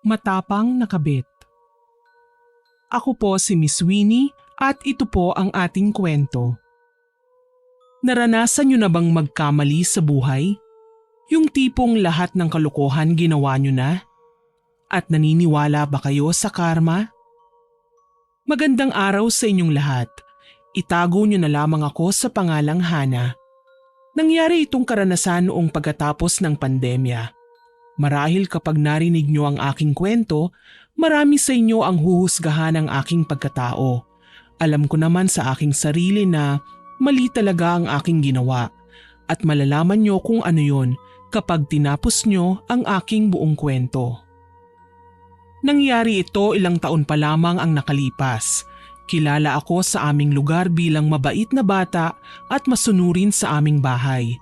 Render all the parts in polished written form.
Matapang na kabit. Ako po si Miss Winnie at ito po ang ating kwento. Naranasan niyo na bang magkamali sa buhay? Yung tipong lahat ng kalokohan ginawa niyo na? At naniniwala ba kayo sa karma? Magandang araw sa inyong lahat. Itago niyo na lamang ako sa pangalang Hana. Nangyari itong karanasan noong pagkatapos ng pandemya. Marahil kapag narinig niyo ang aking kwento, marami sa inyo ang huhusgahan ng aking pagkatao. Alam ko naman sa aking sarili na mali talaga ang aking ginawa at malalaman niyo kung ano yon kapag tinapos niyo ang aking buong kwento. Nangyari ito ilang taon pa lamang ang nakalipas. Kilala ako sa aming lugar bilang mabait na bata at masunurin sa aming bahay.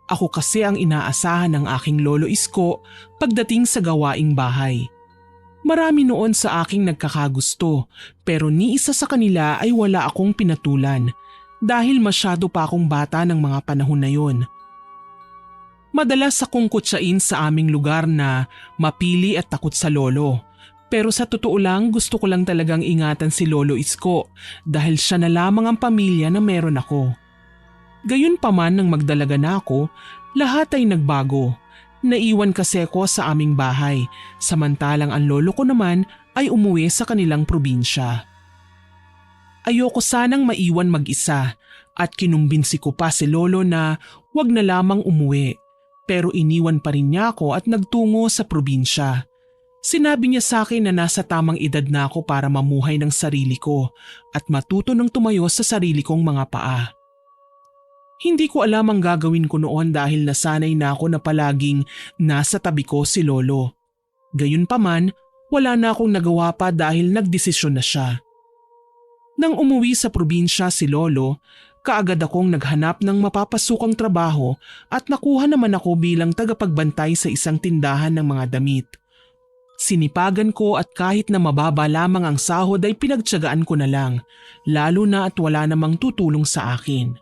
Ako kasi ang inaasahan ng aking lolo isko pagdating sa gawaing bahay. Marami noon sa aking nagkakagusto pero ni isa sa kanila ay wala akong pinatulan dahil masyado pa akong bata ng mga panahon na yon. Madalas akong kutsain sa aming lugar na mapili at takot sa lolo. Pero sa totoo lang gusto ko lang talagang ingatan si Lolo Isko dahil siya na lamang ang pamilya na meron ako. Gayunpaman nang magdalaga na ako, lahat ay nagbago. Naiwan kasi ako sa aming bahay, samantalang ang lolo ko naman ay umuwi sa kanilang probinsya. Ayoko sanang maiwan mag-isa at kinumbinsi ko pa si lolo na wag na lamang umuwi. Pero iniwan pa rin niya ako at nagtungo sa probinsya. Sinabi niya sa akin na nasa tamang edad na ako para mamuhay ng sarili ko at matuto ng tumayo sa sarili kong mga paa. Hindi ko alam ang gagawin ko noon dahil nasanay na ako na palaging nasa tabi ko si lolo. Gayunpaman, wala na akong nagawa pa dahil nagdesisyon na siya. Nang umuwi sa probinsya si lolo, kaagad akong naghanap ng mapapasukang trabaho at nakuha naman ako bilang tagapagbantay sa isang tindahan ng mga damit. Sinipagan ko at kahit na mababa lamang ang sahod ay pinagtiyagaan ko na lang, lalo na at wala namang tutulong sa akin.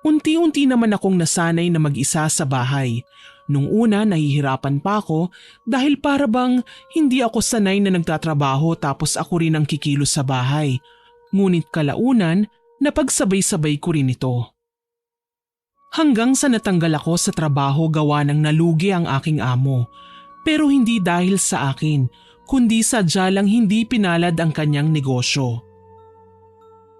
Unti-unti naman akong nasanay na mag-isa sa bahay. Nung una nahihirapan pa ako dahil para bang hindi ako sanay na nagtatrabaho tapos ako rin ang kikilos sa bahay. Ngunit kalaunan, napagsabay-sabay ko rin ito. Hanggang sa natanggal ako sa trabaho gawa ng nalugi ang aking amo. Pero hindi dahil sa akin, kundi sadya lang hindi pinalad ang kanyang negosyo.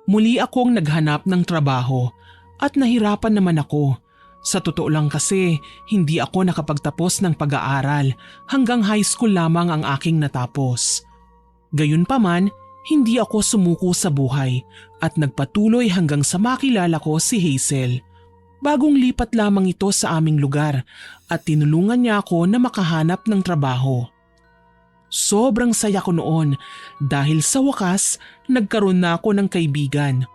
Muli akong naghanap ng trabaho at nahirapan naman ako. Sa totoo lang kasi, hindi ako nakapagtapos ng pag-aaral hanggang high school lamang ang aking natapos. Gayunpaman, hindi ako sumuko sa buhay at nagpatuloy hanggang sa makilala ko si Hazel. Bagong lipat lamang ito sa aming lugar at tinulungan niya ako na makahanap ng trabaho. Sobrang saya ko noon dahil sa wakas nagkaroon na ako ng kaibigan.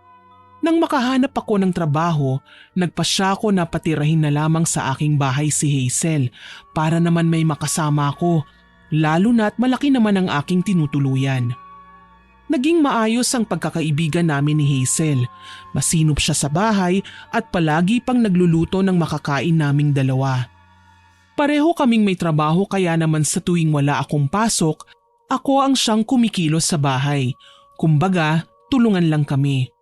Nang makahanap ako ng trabaho, nagpasya ako na patirahin na lamang sa aking bahay si Hazel para naman may makasama ako, lalo na at malaki naman ang aking tinutuluyan. Naging maayos ang pagkakaibigan namin ni Hazel. Masinop siya sa bahay at palagi pang nagluluto ng makakain naming dalawa. Pareho kaming may trabaho kaya naman sa tuwing wala akong pasok, ako ang siyang kumikilos sa bahay. Kumbaga, tulungan lang kami.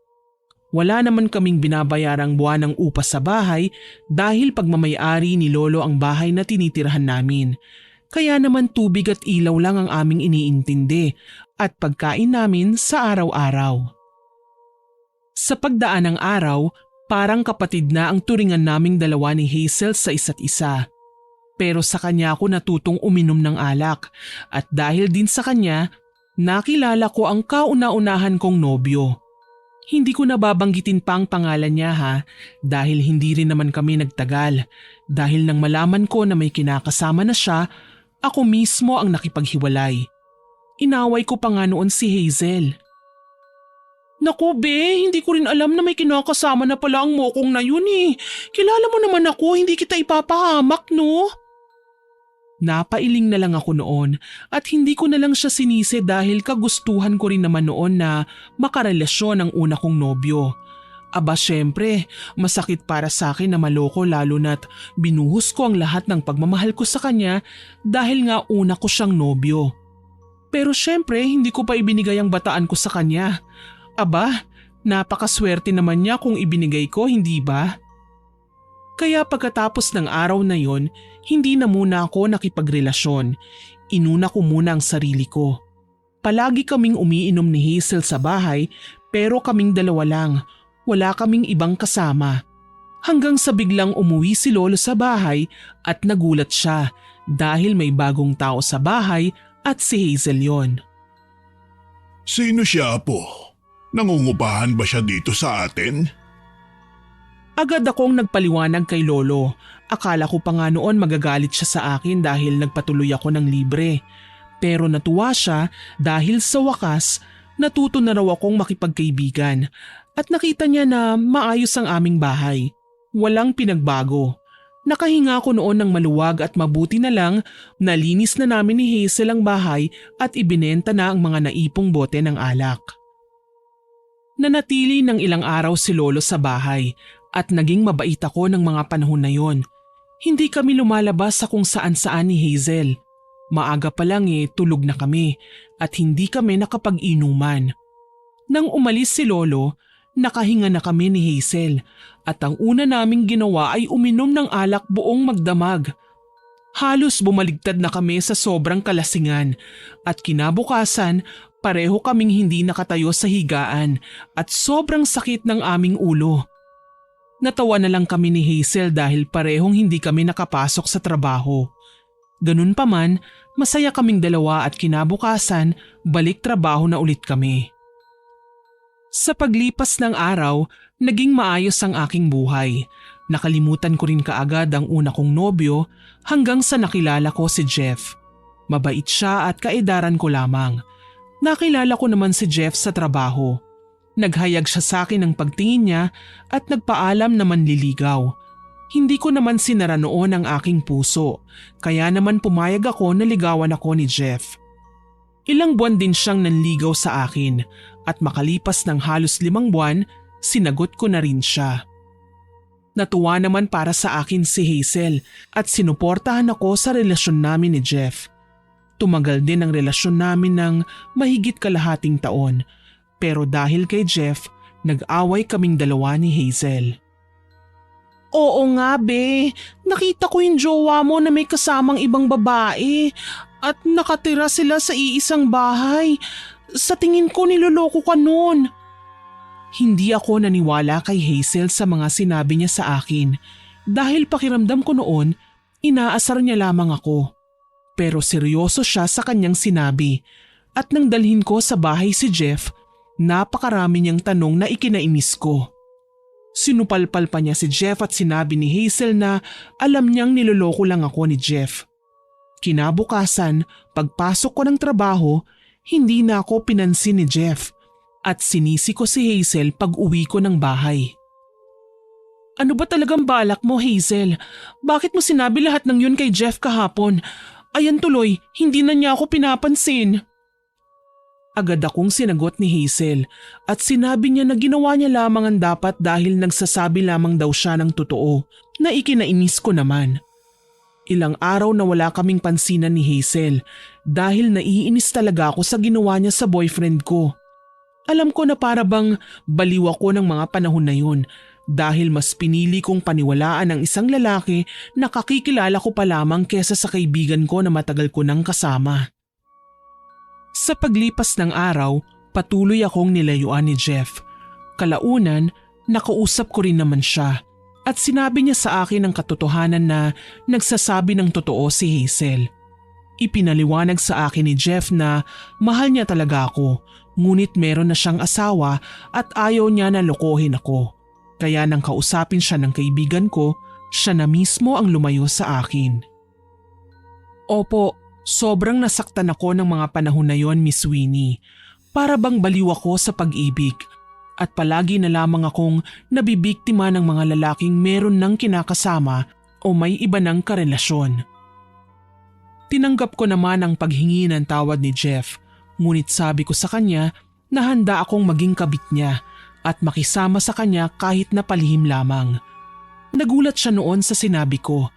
Wala naman kaming binabayarang buwan ng upa sa bahay dahil pagmamayari ni Lolo ang bahay na tinitirhan namin. Kaya naman tubig at ilaw lang ang aming iniintindi at pagkain namin sa araw-araw. Sa pagdaan ng araw, parang kapatid na ang turingan naming dalawa ni Hazel sa isa't isa. Pero sa kanya ako natutong uminom ng alak at dahil din sa kanya, nakilala ko ang kauna-unahan kong nobyo. Hindi ko nababanggitin pa ang pangalan niya ha dahil hindi rin naman kami nagtagal. Dahil nang malaman ko na may kinakasama na siya, ako mismo ang nakipaghiwalay. Inaway ko pa nga noon si Hazel. Naku be, hindi ko rin alam na may kinakasama na pala ang mokong na yun eh. Kilala mo naman ako, hindi kita ipapahamak no? Napailing na lang ako noon at hindi ko na lang siya sinisi dahil kagustuhan ko rin naman noon na makarelasyon ang una kong nobyo. Aba syempre, masakit para sa akin na maloko lalo na't binuhos ko ang lahat ng pagmamahal ko sa kanya dahil nga una ko siyang nobyo. Pero syempre hindi ko pa ibinigay ang bataan ko sa kanya. Aba, napakaswerte naman niya kung ibinigay ko, hindi ba? Kaya pagkatapos ng araw na yon, hindi na muna ako nakipagrelasyon. Inuna ko muna ang sarili ko. Palagi kaming umiinom ni Hazel sa bahay pero kaming dalawa lang. Wala kaming ibang kasama. Hanggang sa biglang umuwi si Lolo sa bahay at nagulat siya dahil may bagong tao sa bahay at si Hazel yon. Sino siya po? Nangungupahan ba siya dito sa atin? Agad akong nagpaliwanag kay Lolo. Akala ko pa nga noon magagalit siya sa akin dahil nagpatuloy ako ng libre. Pero natuwa siya dahil sa wakas natuto na raw akong makipagkaibigan. At nakita niya na maayos ang aming bahay. Walang pinagbago. Nakahinga ko noon ng maluwag at mabuti na lang nalinis na namin ni Hazel ang bahay at ibinenta na ang mga naipong bote ng alak. Nanatili ng ilang araw si Lolo sa bahay at naging mabait ako ng mga panahon na yon. Hindi kami lumalabas sa kung saan-saan ni Hazel. Maaga pa lang tulog na kami at hindi kami nakapag-inuman. Nang umalis si Lolo, nakahinga na kami ni Hazel at ang una naming ginawa ay uminom ng alak buong magdamag. Halos bumaligtad na kami sa sobrang kalasingan at kinabukasan pareho kaming hindi nakatayo sa higaan at sobrang sakit ng aming ulo. Natawa na lang kami ni Hazel dahil parehong hindi kami nakapasok sa trabaho. Ganun pa man, masaya kaming dalawa at kinabukasan balik trabaho na ulit kami. Sa paglipas ng araw, naging maayos ang aking buhay. Nakalimutan ko rin kaagad ang una kong nobyo hanggang sa nakilala ko si Jeff. Mabait siya at kaedaran ko lamang. Nakilala ko naman si Jeff sa trabaho. Naghayag siya sa akin ng pagtingin niya at nagpaalam na manliligaw. Hindi ko naman sinara noon ang aking puso, kaya naman pumayag ako na ligawan ako ni Jeff. Ilang buwan din siyang nanligaw sa akin at makalipas ng halos 5 buwan, sinagot ko na rin siya. Natuwa naman para sa akin si Hazel at sinuportahan ako sa relasyon namin ni Jeff. Tumagal din ang relasyon namin ng mahigit kalahating taon pero dahil kay Jeff, nag-away kaming dalawa ni Hazel. Oo nga be, nakita ko yung jowa mo na may kasamang ibang babae at nakatira sila sa iisang bahay. Sa tingin ko niloloko ka noon. Hindi ako naniwala kay Hazel sa mga sinabi niya sa akin dahil pakiramdam ko noon inaasar niya lamang ako. Pero seryoso siya sa kanyang sinabi at nang dalhin ko sa bahay si Jeff, napakarami niyang tanong na ikinainis ko. Sinupalpal pa niya si Jeff at sinabi ni Hazel na alam niyang niloloko lang ako ni Jeff. Kinabukasan, pagpasok ko ng trabaho, hindi na ako pinansin ni Jeff at sinisi ko si Hazel pag uwi ko ng bahay. Ano ba talagang balak mo, Hazel? Bakit mo sinabi lahat ng yun kay Jeff kahapon? Ayan tuloy, hindi na niya ako pinapansin. Agad akong sinagot ni Hazel at sinabi niya na ginawa niya lamang ang dapat dahil nagsasabi lamang daw siya ng totoo na ikinainis ko naman. Ilang araw na wala kaming pansinan ni Hazel dahil naiinis talaga ako sa ginawa niya sa boyfriend ko. Alam ko na para bang baliw ako ng mga panahon na yun dahil mas pinili kong paniwalaan ang isang lalaki na kakikilala ko pa lamang kesa sa kaibigan ko na matagal ko nang kasama. Sa paglipas ng araw, patuloy akong nilayuan ni Jeff. Kalaunan, nakausap ko rin naman siya at sinabi niya sa akin ang katotohanan na nagsasabi ng totoo si Hazel. Ipinaliwanag sa akin ni Jeff na mahal niya talaga ako, ngunit meron na siyang asawa at ayaw niya na lokohin ako. Kaya nang kausapin siya ng kaibigan ko, siya na mismo ang lumayo sa akin. Opo, sobrang nasaktan ako ng mga panahon na yon, Miss Winnie. Para bang baliw ako sa pag-ibig. At palagi na lamang akong nabibiktima ng mga lalaking meron ng kinakasama o may iba ng karelasyon. Tinanggap ko naman ang paghingi ng tawad ni Jeff, ngunit sabi ko sa kanya na handa akong maging kabit niya at makisama sa kanya kahit na palihim lamang. Nagulat siya noon sa sinabi ko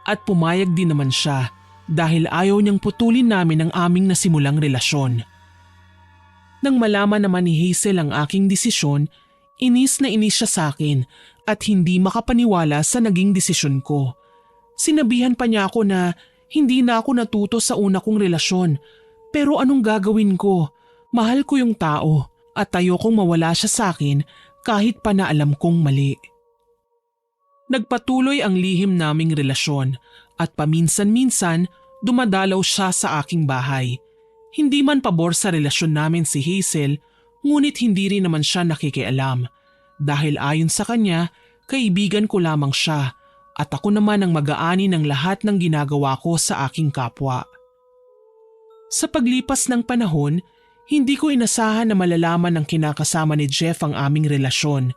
at pumayag din naman siya dahil ayaw niyang putulin namin ang aming nasimulang relasyon. Nang malaman naman ni Hazel ang aking desisyon, inis na inis siya sa akin at hindi makapaniwala sa naging desisyon ko. Sinabihan pa niya ako na hindi na ako natuto sa una kong relasyon, pero anong gagawin ko? Mahal ko yung tao at ayokong mawala siya sa akin kahit pa na alam kong mali. Nagpatuloy ang lihim naming relasyon at paminsan-minsan dumadalaw siya sa aking bahay. Hindi man pabor sa relasyon namin si Hazel, ngunit hindi rin naman siya nakikialam. Dahil ayon sa kanya, kaibigan ko lamang siya at ako naman ang mag-aani ng lahat ng ginagawa ko sa aking kapwa. Sa paglipas ng panahon, hindi ko inasahan na malalaman ng kinakasama ni Jeff ang aming relasyon.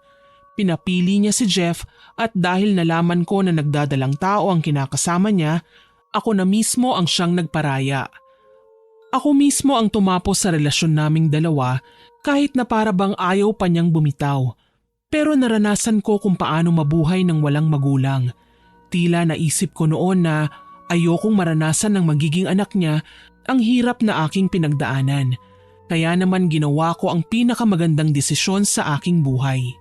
Pinapili niya si Jeff at dahil nalaman ko na nagdadalang tao ang kinakasama niya, ako na mismo ang siyang nagparaya. Ako mismo ang tumapos sa relasyon naming dalawa kahit na para bang ayaw pa niyang bumitaw. Pero naranasan ko kung paano mabuhay ng walang magulang. Tila naisip ko noon na ayokong maranasan ng magiging anak niya ang hirap na aking pinagdaanan. Kaya naman ginawa ko ang pinakamagandang desisyon sa aking buhay.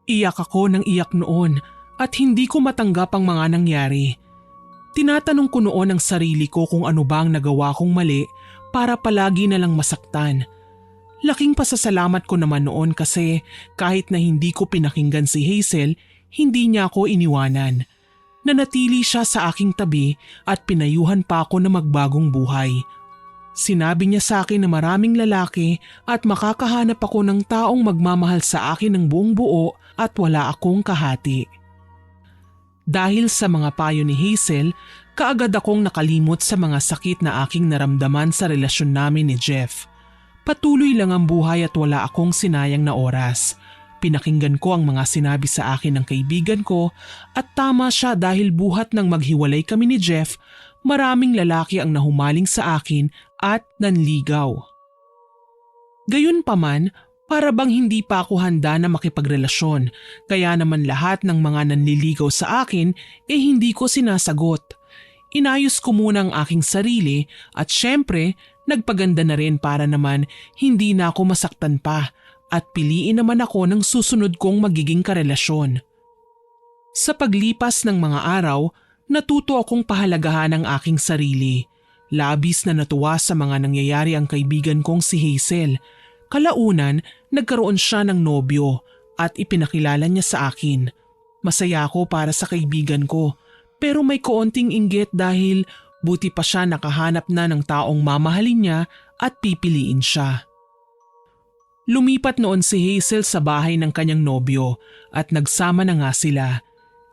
Iyak ako ng iyak noon at hindi ko matanggap ang mga nangyari. Tinatanong ko noon ang sarili ko kung ano bang nagawa kong mali para palagi na lang masaktan. Laking pasasalamat ko naman noon kasi kahit na hindi ko pinakinggan si Hazel, hindi niya ako iniwanan. Nanatili siya sa aking tabi at pinayuhan pa ako na magbagong buhay. Sinabi niya sa akin na maraming lalaki at makakahanap ako ng taong magmamahal sa akin ng buong buo at wala akong kahati. Dahil sa mga payo ni Hazel, kaagad akong nakalimot sa mga sakit na aking naramdaman sa relasyon namin ni Jeff. Patuloy lang ang buhay at wala akong sinayang na oras. Pinakinggan ko ang mga sinabi sa akin ng kaibigan ko at tama siya dahil buhat nang maghiwalay kami ni Jeff, maraming lalaki ang nahumaling sa akin at nanligaw. Gayunpaman, para bang hindi pa ako handa na makipagrelasyon, kaya naman lahat ng mga nanliligaw sa akin hindi ko sinasagot. Inayos ko muna ang aking sarili at syempre nagpaganda na rin para naman hindi na ako masaktan pa at piliin naman ako ng susunod kong magiging karelasyon. Sa paglipas ng mga araw, natuto akong pahalagahan ang aking sarili. Labis na natuwa sa mga nangyayari ang kaibigan kong si Hazel. Kalaunan, nagkaroon siya ng nobyo at ipinakilala niya sa akin. Masaya ako para sa kaibigan ko pero may kaunting inggit dahil buti pa siya nakahanap na ng taong mamahalin niya at pipiliin siya. Lumipat noon si Hazel sa bahay ng kanyang nobyo at nagsama na nga sila.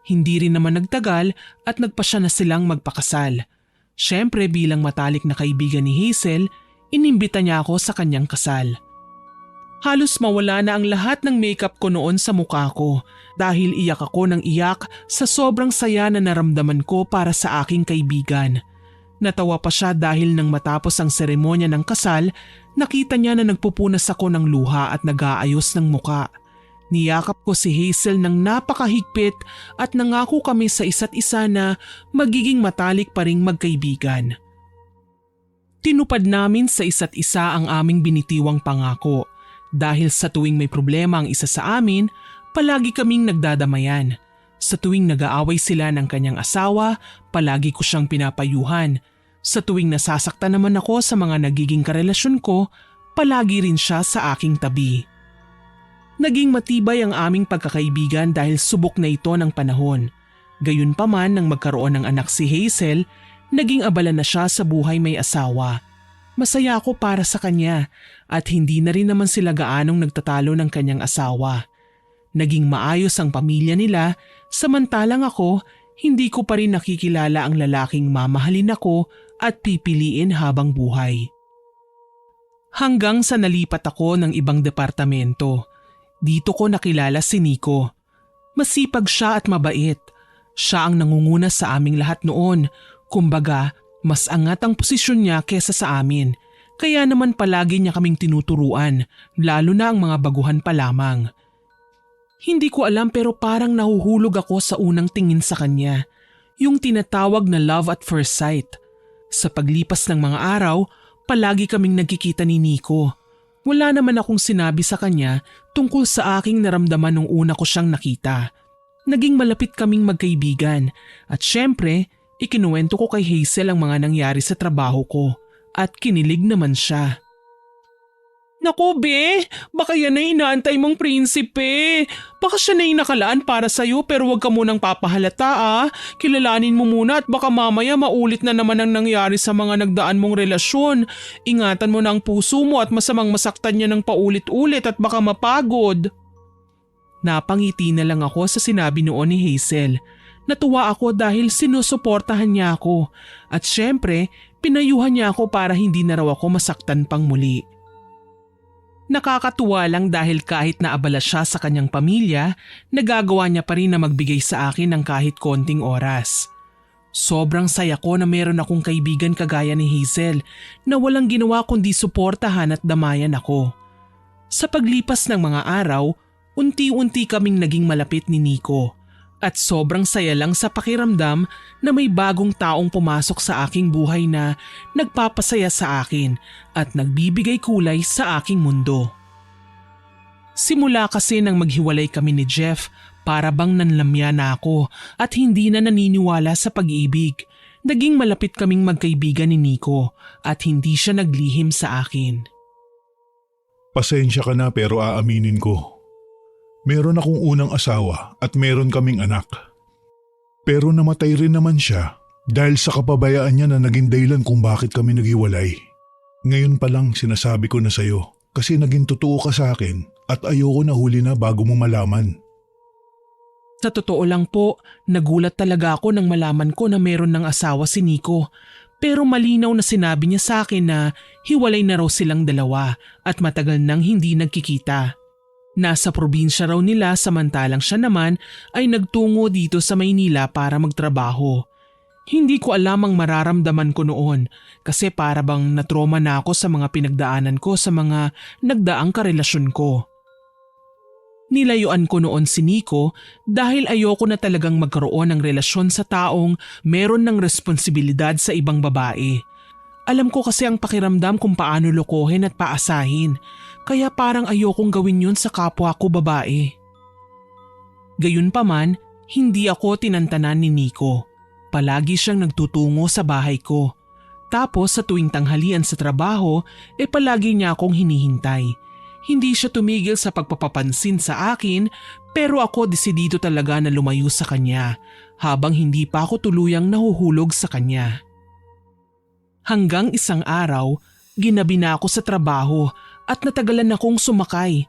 Hindi rin naman nagtagal at nagpasya na silang magpakasal. Siyempre bilang matalik na kaibigan ni Hazel, inimbita niya ako sa kanyang kasal. Halos mawala na ang lahat ng makeup ko noon sa mukha ko dahil iyak ako ng iyak sa sobrang saya na naramdaman ko para sa aking kaibigan. Natawa pa siya dahil nang matapos ang seremonya ng kasal, nakita niya na nagpupunas ako ng luha at nag-aayos ng muka. Niyakap ko si Hazel ng napakahigpit at nangako kami sa isa't isa na magiging matalik pa ring magkaibigan. Tinupad namin sa isa't isa ang aming binitiwang pangako. Dahil sa tuwing may problema ang isa sa amin, palagi kaming nagdadamayan. Sa tuwing nag-aaway sila ng kanyang asawa, palagi ko siyang pinapayuhan. Sa tuwing nasasaktan naman ako sa mga nagiging karelasyon ko, palagi rin siya sa aking tabi. Naging matibay ang aming pagkakaibigan dahil subok na ito ng panahon. Gayunpaman nang magkaroon ng anak si Hazel, naging abala na siya sa buhay may asawa. Masaya ako para sa kanya at hindi na rin naman sila gaanong nagtatalo ng kanyang asawa. Naging maayos ang pamilya nila samantalang ako hindi ko pa rin nakikilala ang lalaking mamahalin ako at pipiliin habang buhay. Hanggang sa nalipat ako ng ibang departamento. Dito ko nakilala si Nico. Masipag siya at mabait. Siya ang nangunguna sa aming lahat noon. Kumbaga, mas angat ang posisyon niya kesa sa amin. Kaya naman palagi niya kaming tinuturuan, lalo na ang mga baguhan pa lamang. Hindi ko alam pero parang nahuhulog ako sa unang tingin sa kanya, yung tinatawag na love at first sight. Sa paglipas ng mga araw, palagi kaming nagkikita ni Nico. Wala naman akong sinabi sa kanya tungkol sa aking naramdaman nung una ko siyang nakita. Naging malapit kaming magkaibigan at syempre, ikinuwento ko kay Hazel ang mga nangyari sa trabaho ko at kinilig naman siya. Naku be, baka yan ay inaantay mong prinsipe. Baka siya na yung nakalaan para sa'yo pero wag ka munang papahalata ah. Kilalanin mo muna at baka mamaya maulit na naman ang nangyari sa mga nagdaan mong relasyon. Ingatan mo na ang puso mo at masamang masaktan niya ng paulit-ulit at baka mapagod. Napangiti na lang ako sa sinabi noon ni Hazel. Natuwa ako dahil sinusuportahan niya ako at syempre pinayuhan niya ako para hindi na raw ako masaktan pang muli. Nakakatuwa lang dahil kahit naabala siya sa kanyang pamilya, nagagawa niya pa rin na magbigay sa akin ng kahit konting oras. Sobrang saya ko na meron akong kaibigan kagaya ni Hazel na walang ginawa kundi suportahan at damayan ako. Sa paglipas ng mga araw, unti-unti kaming naging malapit ni Nico at sobrang saya lang sa pakiramdam na may bagong taong pumasok sa aking buhay na nagpapasaya sa akin at nagbibigay kulay sa aking mundo. Simula kasi nang maghiwalay kami ni Jeff, para bang nanlamya na ako at hindi na naniniwala sa pag-ibig. Naging malapit kaming magkaibigan ni Nico at hindi siya naglihim sa akin. Pasensya ka na pero aaminin ko. Meron akong unang asawa at meron kaming anak. Pero namatay rin naman siya dahil sa kapabayaan niya na naging dahilan kung bakit kami naghiwalay. Ngayon pa lang sinasabi ko na sa'yo kasi naging totoo ka sa akin at ayoko na huli na bago mo malaman. Sa totoo lang po, nagulat talaga ako nang malaman ko na meron ng asawa si Nico. Pero malinaw na sinabi niya sa akin na hiwalay na raw silang dalawa at matagal nang hindi nagkikita. Nasa probinsya raw nila samantalang siya naman ay nagtungo dito sa Maynila para magtrabaho. Hindi ko alam ang mararamdaman ko noon kasi para bang natroma na ako sa mga pinagdaanan ko sa mga nagdaang karelasyon ko. Nilayuan ko noon si Nico dahil ayoko na talagang magkaroon ng relasyon sa taong meron ng responsibilidad sa ibang babae. Alam ko kasi ang pakiramdam kung paano lokohin at paasahin. Kaya parang ayokong gawin yun sa kapwa ko babae. Gayunpaman, hindi ako tinantanan ni Nico. Palagi siyang nagtutungo sa bahay ko. Tapos sa tuwing tanghalian sa trabaho, palagi niya akong hinihintay. Hindi siya tumigil sa pagpapapansin sa akin pero ako desidido talaga na lumayo sa kanya habang hindi pa ako tuluyang nahuhulog sa kanya. Hanggang isang araw, ginabi na ako sa trabaho at natagalan akong sumakay.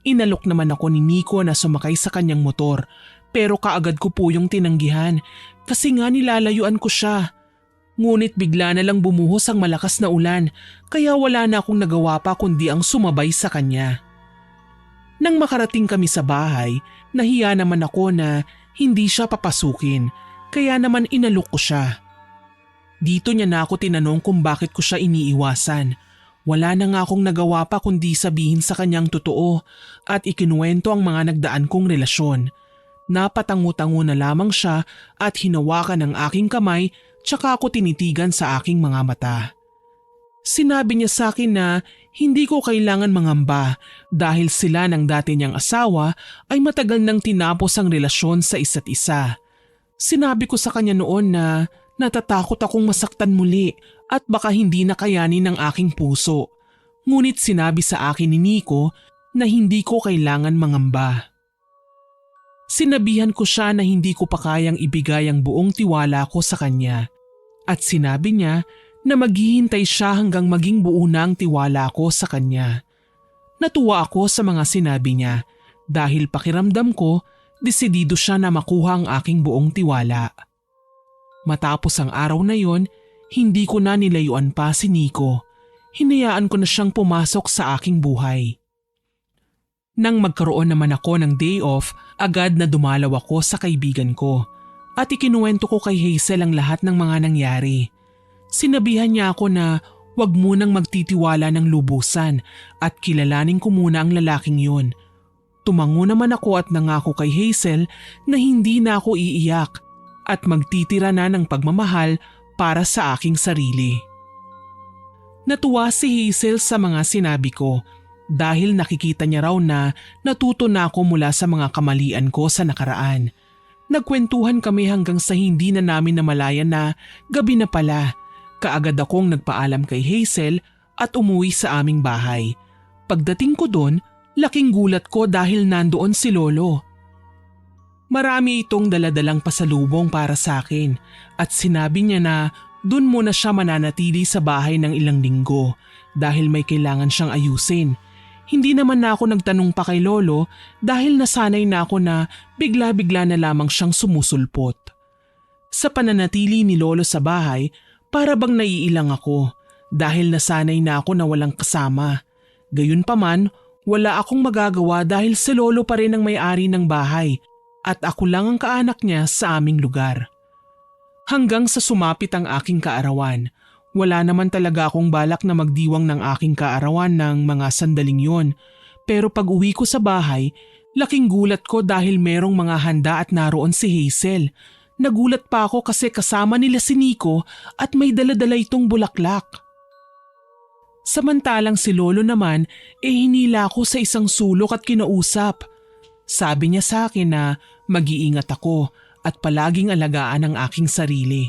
Inalok naman ako ni Nico na sumakay sa kanyang motor pero kaagad ko po yung tinanggihan kasi nga nilalayuan ko siya. Ngunit bigla na lang bumuhos ang malakas na ulan kaya wala na akong nagawa pa kundi ang sumabay sa kanya. Nang makarating kami sa bahay, nahiya naman ako na hindi siya papasukin kaya naman inalok ko siya. Dito niya na ako tinanong kung bakit ko siya iniiwasan. Wala na nga akong nagawa pa kundi sabihin sa kanyang totoo at ikinuwento ang mga nagdaan kong relasyon. Napatango-tango na lamang siya at hinawakan ang aking kamay tsaka ako tinitigan sa aking mga mata. Sinabi niya sa akin na hindi ko kailangan mangamba dahil sila ng dati niyang asawa ay matagal nang tinapos ang relasyon sa isa't isa. Sinabi ko sa kanya noon na natatakot akong masaktan muli at baka hindi na kayanin ng aking puso. Ngunit sinabi sa akin ni Nico na hindi ko kailangan mangamba. Sinabihan ko siya na hindi ko pa kayang ibigay ang buong tiwala ko sa kanya. At sinabi niya na maghihintay siya hanggang maging buo na ang tiwala ko sa kanya. Natuwa ako sa mga sinabi niya dahil pakiramdam ko desidido siya na makuha ang aking buong tiwala. Matapos ang araw na yon, hindi ko na nilayuan pa si Nico. Hinayaan ko na siyang pumasok sa aking buhay. Nang magkaroon naman ako ng day off, agad na dumalaw ako sa kaibigan ko at ikinuwento ko kay Hazel ang lahat ng mga nangyari. Sinabihan niya ako na Huwag munang magtitiwala ng lubusan at kilalanin ko muna ang lalaking yun. Tumango naman ako at nangako kay Hazel na hindi na ako iiyak at magtitira na ng pagmamahal para sa aking sarili. Natuwa si Hazel sa mga sinabi ko dahil nakikita niya raw na natuto na ako mula sa mga kamalian ko sa nakaraan. Nagkwentuhan kami hanggang sa hindi na namin namalayan na gabi na pala. Kaagad akong nagpaalam kay Hazel at umuwi sa aming bahay. Pagdating ko doon, laking gulat ko dahil nandoon si Lolo. Marami itong daladalang pasalubong para sa akin at sinabi niya na doon muna siya mananatili sa bahay ng ilang linggo dahil may kailangan siyang ayusin. Hindi naman na ako nagtanong pa kay Lolo dahil nasanay na ako na bigla-bigla na lamang siyang sumusulpot. Sa pananatili ni Lolo sa bahay, para bang naiilang ako dahil nasanay na ako na walang kasama. Gayunpaman, wala akong magagawa dahil si Lolo pa rin ang may-ari ng bahay at ako lang ang kaanak niya sa aming lugar. Hanggang sa sumapit ang aking kaarawan, wala naman talaga akong balak na magdiwang ng aking kaarawan ng mga sandaling yon. Pero pag uwi ko sa bahay, laking gulat ko dahil merong mga handa at naroon si Hazel. Nagulat pa ako kasi kasama nila si Nico at may daladala itong bulaklak. Samantalang si Lolo naman hinila ako sa isang sulok at kinausap. Sabi niya sa akin na mag-iingat ako at palaging alagaan ang aking sarili.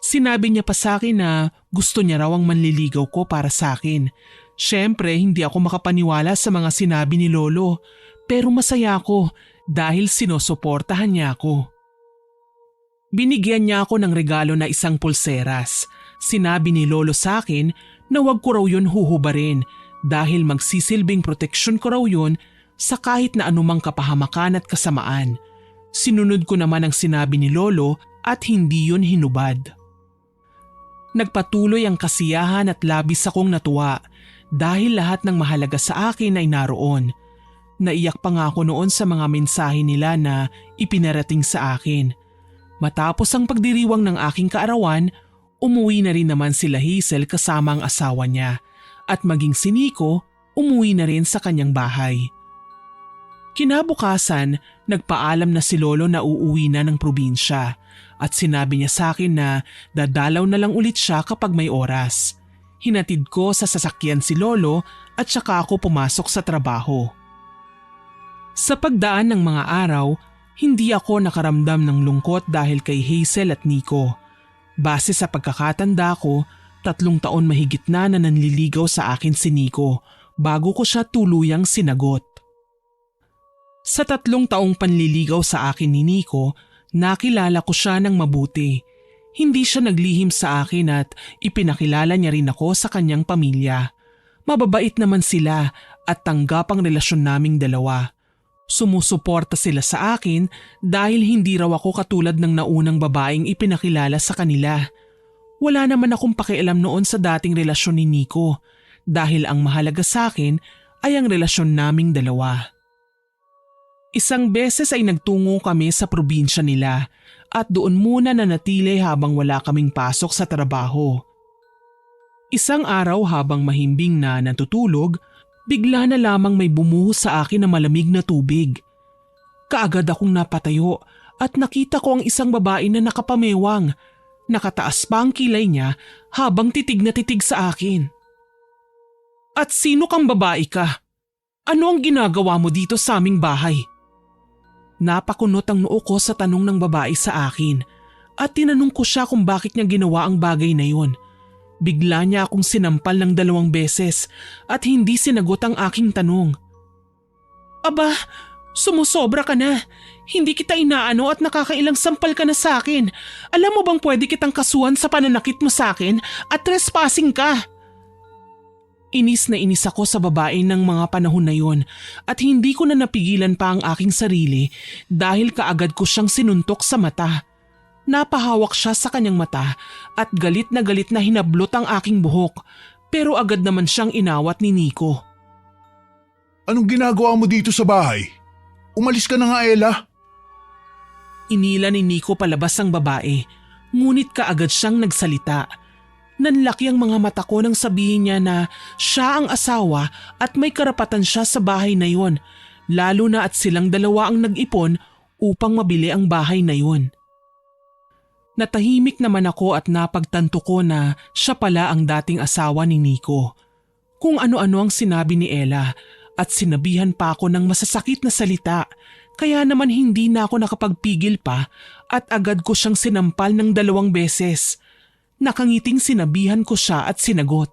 Sinabi niya pa sa akin na gusto niya raw ang manliligaw ko para sa akin. Siyempre hindi ako makapaniwala sa mga sinabi ni Lolo pero masaya ako dahil sinusuportahan niya ako. Binigyan niya ako ng regalo na isang pulseras. Sinabi ni Lolo sa akin na wag ko raw yun huhubarin dahil magsisilbing proteksyon ko raw yun sa kahit na anumang kapahamakan at kasamaan. Sinunod ko naman ang sinabi ni Lolo at hindi yun hinubad. Nagpatuloy ang kasiyahan at labis akong natuwa dahil lahat ng mahalaga sa akin ay naroon. Naiyak pa nga ako noon sa mga mensahe nila na ipinarating sa akin. Matapos ang pagdiriwang ng aking kaarawan, umuwi na rin naman sila Hazel kasama ang asawa niya at maging si Nico umuwi na rin sa kanyang bahay. Kinabukasan, nagpaalam na si Lolo na uuwi na ng probinsya at sinabi niya sa akin na dadalaw na lang ulit siya kapag may oras. Hinatid ko sa sasakyan si Lolo at saka ako pumasok sa trabaho. Sa pagdaan ng mga araw, hindi ako nakaramdam ng lungkot dahil kay Hazel at Nico. Base sa pagkakatanda ko, 3 taon mahigit na nanliligaw sa akin si Nico bago ko siya tuluyang sinagot. Sa 3 taong panliligaw sa akin ni Nico, nakilala ko siya ng mabuti. Hindi siya naglihim sa akin at ipinakilala niya rin ako sa kanyang pamilya. Mababait naman sila at tanggap ang relasyon naming dalawa. Sumusuporta sila sa akin dahil hindi raw ako katulad ng naunang babaeng ipinakilala sa kanila. Wala naman akong pakialam noon sa dating relasyon ni Nico dahil ang mahalaga sa akin ay ang relasyon naming dalawa. Isang beses ay nagtungo kami sa probinsya nila at doon muna nanatili habang wala kaming pasok sa trabaho. Isang araw habang mahimbing na natutulog, bigla na lamang may bumuhos sa akin na malamig na tubig. Kaagad akong napatayo at nakita ko ang isang babae na nakapamewang. Nakataas pa ang kilay niya habang titig na titig sa akin. At sino kang babae ka? Ano ang ginagawa mo dito sa aming bahay? Napakunot ang noo ko sa tanong ng babae sa akin at tinanong ko siya kung bakit niya ginawa ang bagay na yon. Bigla niya akong sinampal ng 2 beses at hindi sinagot ang aking tanong. Aba, sumusobra ka na. Hindi kita inaano at nakakailang sampal ka na sa akin. Alam mo bang pwede kitang kasuhan sa pananakit mo sa akin at trespassing ka? Inis na inis ako sa babae ng mga panahon na yon at hindi ko na napigilan pa ang aking sarili dahil kaagad ko siyang sinuntok sa mata. Napahawak siya sa kanyang mata at galit na hinablot ang aking buhok pero agad naman siyang inawat ni Nico. Anong ginagawa mo dito sa bahay? Umalis ka na nga, Ella. Inila ni Nico palabas ang babae, ngunit kaagad siyang nagsalita. Nanlaki ang mga mata ko nang sabihin niya na siya ang asawa at may karapatan siya sa bahay na yon, lalo na at silang dalawa ang nag-ipon upang mabili ang bahay na yon. Natahimik naman ako at napagtanto ko na siya pala ang dating asawa ni Nico. Kung ano-ano ang sinabi ni Ella at sinabihan pa ako ng masasakit na salita, kaya naman hindi na ako nakapagpigil pa at agad ko siyang sinampal ng 2 beses. Nakangiting sinabihan ko siya at sinagot.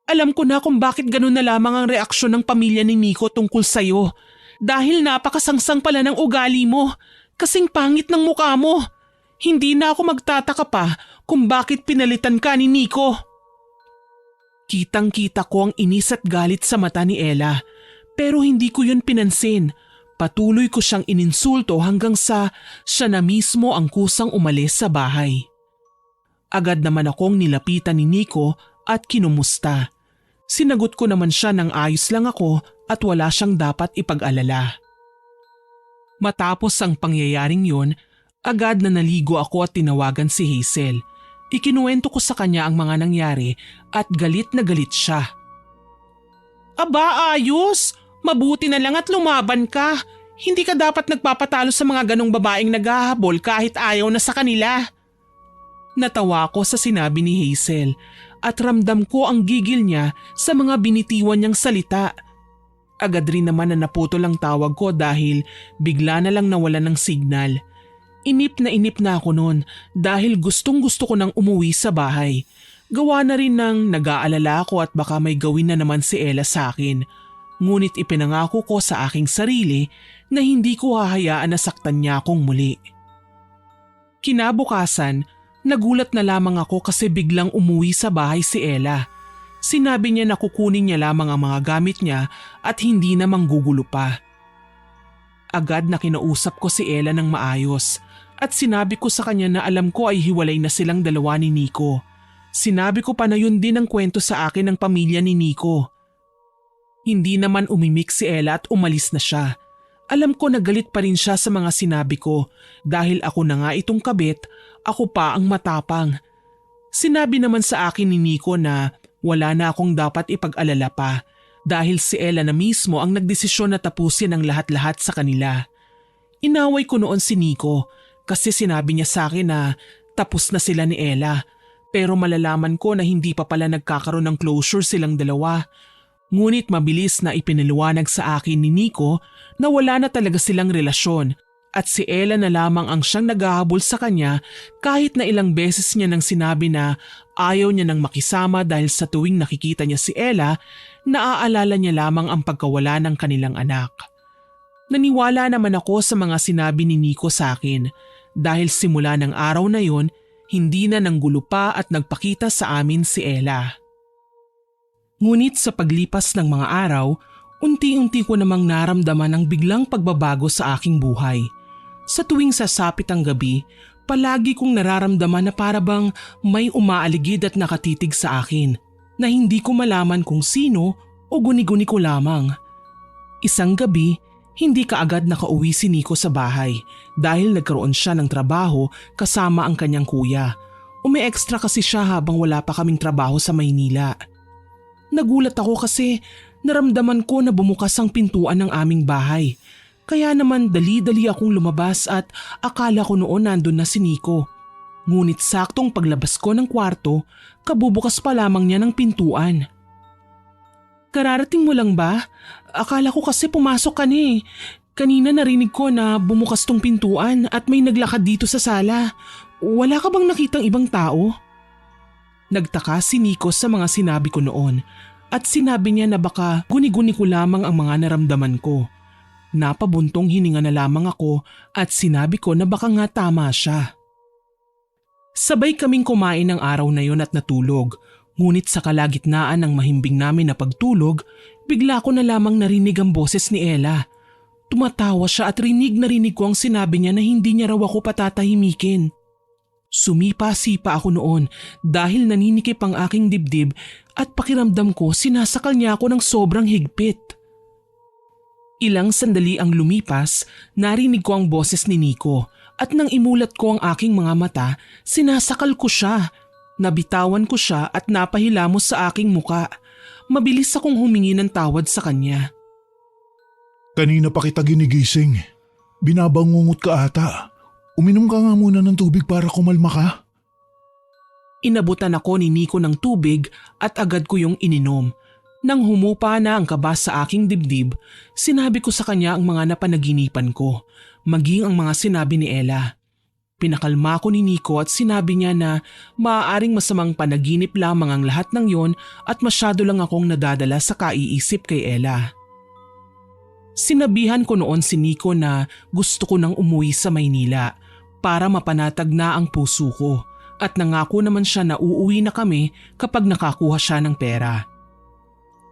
Alam ko na kung bakit ganun na lamang ang reaksyon ng pamilya ni Nico tungkol sa'yo. Dahil napakasangsang pala ng ugali mo, kasing pangit ng mukha mo. Hindi na ako magtataka pa kung bakit pinalitan ka ni Nico. Kitang-kita ko ang inis at galit sa mata ni Ella, pero hindi ko yun pinansin. Patuloy ko siyang ininsulto hanggang sa siya na mismo ang kusang umalis sa bahay. Agad naman akong nilapitan ni Nico at kinumusta. Sinagot ko naman siya ng ayos lang ako at wala siyang dapat ipag-alala. Matapos ang pangyayaring yun, agad na naligo ako at tinawagan si Hazel. Ikinuwento ko sa kanya ang mga nangyari at galit na galit siya. Aba, ayos! Mabuti na lang at lumaban ka. Hindi ka dapat nagpapatalo sa mga ganong babaeng naghahabol kahit ayaw na sa kanila. Natawa ko sa sinabi ni Hazel at ramdam ko ang gigil niya sa mga binitiwan niyang salita. Agad rin naman na naputol ang tawag ko dahil bigla na lang nawalan ng signal. Inip na ako noon dahil gustong-gusto ko nang umuwi sa bahay. Gawa na rin ng nag-aalala ako at baka may gawin na naman si Ella sa akin. Ngunit ipinangako ko sa aking sarili na hindi ko hahayaan na saktan niya akong muli. Kinabukasan, nagulat na lamang ako kasi biglang umuwi sa bahay si Ella. Sinabi niya na kukunin niya lamang ang mga gamit niya at hindi na manggugulo pa. Agad na kinausap ko si Ella ng maayos at sinabi ko sa kanya na alam ko ay hiwalay na silang dalawa ni Nico. Sinabi ko pa na yun din ang kwento sa akin ng pamilya ni Nico. Hindi naman umimik si Ella at umalis na siya. Alam ko na galit pa rin siya sa mga sinabi ko dahil ako na nga itong kabit, ako pa ang matapang. Sinabi naman sa akin ni Nico na wala na akong dapat ipag-alala pa dahil si Ella na mismo ang nagdesisyon na tapusin ang lahat-lahat sa kanila. Inaway ko noon si Nico kasi sinabi niya sa akin na tapos na sila ni Ella, pero malalaman ko na hindi pa pala nagkakaroon ng closure silang dalawa. Ngunit mabilis na ipinaliwanag sa akin ni Nico na wala na talaga silang relasyon at si Ella na lamang ang siyang naghahabol sa kanya kahit na ilang beses niya nang sinabi na ayaw niya nang makisama dahil sa tuwing nakikita niya si Ella, naaalala niya lamang ang pagkawala ng kanilang anak. Naniwala naman ako sa mga sinabi ni Nico sa akin dahil simula ng araw na yon, hindi na nanggulo pa at nagpakita sa amin si Ella. Ngunit sa paglipas ng mga araw, unti-unti ko namang naramdaman ang biglang pagbabago sa aking buhay. Sa tuwing sasapit ang gabi, palagi kong nararamdaman na parabang may umaaligid at nakatitig sa akin na hindi ko malaman kung sino o guni-guni ko lamang. Isang gabi, hindi kaagad nakauwi si Nico sa bahay dahil nagkaroon siya ng trabaho kasama ang kanyang kuya. Umi-extra kasi siya habang wala pa kaming trabaho sa Maynila. Nagulat ako kasi naramdaman ko na bumukas ang pintuan ng aming bahay. Kaya naman dali-dali akong lumabas at akala ko noon nandun na si Nico. Ngunit saktong paglabas ko ng kwarto, kabubukas pa lamang niya ng pintuan. Kararating mo lang ba? Akala ko kasi pumasok ka na eh. Kanina narinig ko na bumukas tong pintuan at may naglakad dito sa sala. Wala ka bang nakitang ibang tao? Nagtaka si Nico sa mga sinabi ko noon at sinabi niya na baka guni-guni ko lamang ang mga naramdaman ko. Napabuntong hininga na lamang ako at sinabi ko na baka nga tama siya. Sabay kaming kumain ng araw na yon at natulog. Ngunit sa kalagitnaan ng mahimbing namin na pagtulog, bigla ko na lamang narinig ang boses ni Ella. Tumatawa siya at rinig na rinig ko ang sinabi niya na hindi niya raw ako patatahimikin. Sumipa-sipa ako noon dahil naninikip ang aking dibdib at pakiramdam ko sinasakal niya ako ng sobrang higpit. Ilang sandali ang lumipas, narinig ko ang boses ni Nico at nang imulat ko ang aking mga mata, sinasakal ko siya. Nabitawan ko siya at napahilamos sa aking muka. Mabilis akong humingi ng tawad sa kanya. Kanina pa kita ginigising. Binabangungot ka ata. Uminom ka nga muna ng tubig para kumalma ka. Inabutan ako ni Nico ng tubig at agad ko yung ininom. Nang humupa na ang kaba sa aking dibdib, sinabi ko sa kanya ang mga napanaginipan ko, maging ang mga sinabi ni Ella. Pinakalma ko ni Nico at sinabi niya na maaaring masamang panaginip lamang ang lahat ng yon at masyado lang akong nadadala sa kaiisip kay Ella. Sinabihan ko noon si Nico na gusto ko nang umuwi sa Maynila para mapanatag na ang puso ko at nangako naman siya na uuwi na kami kapag nakakuha siya ng pera.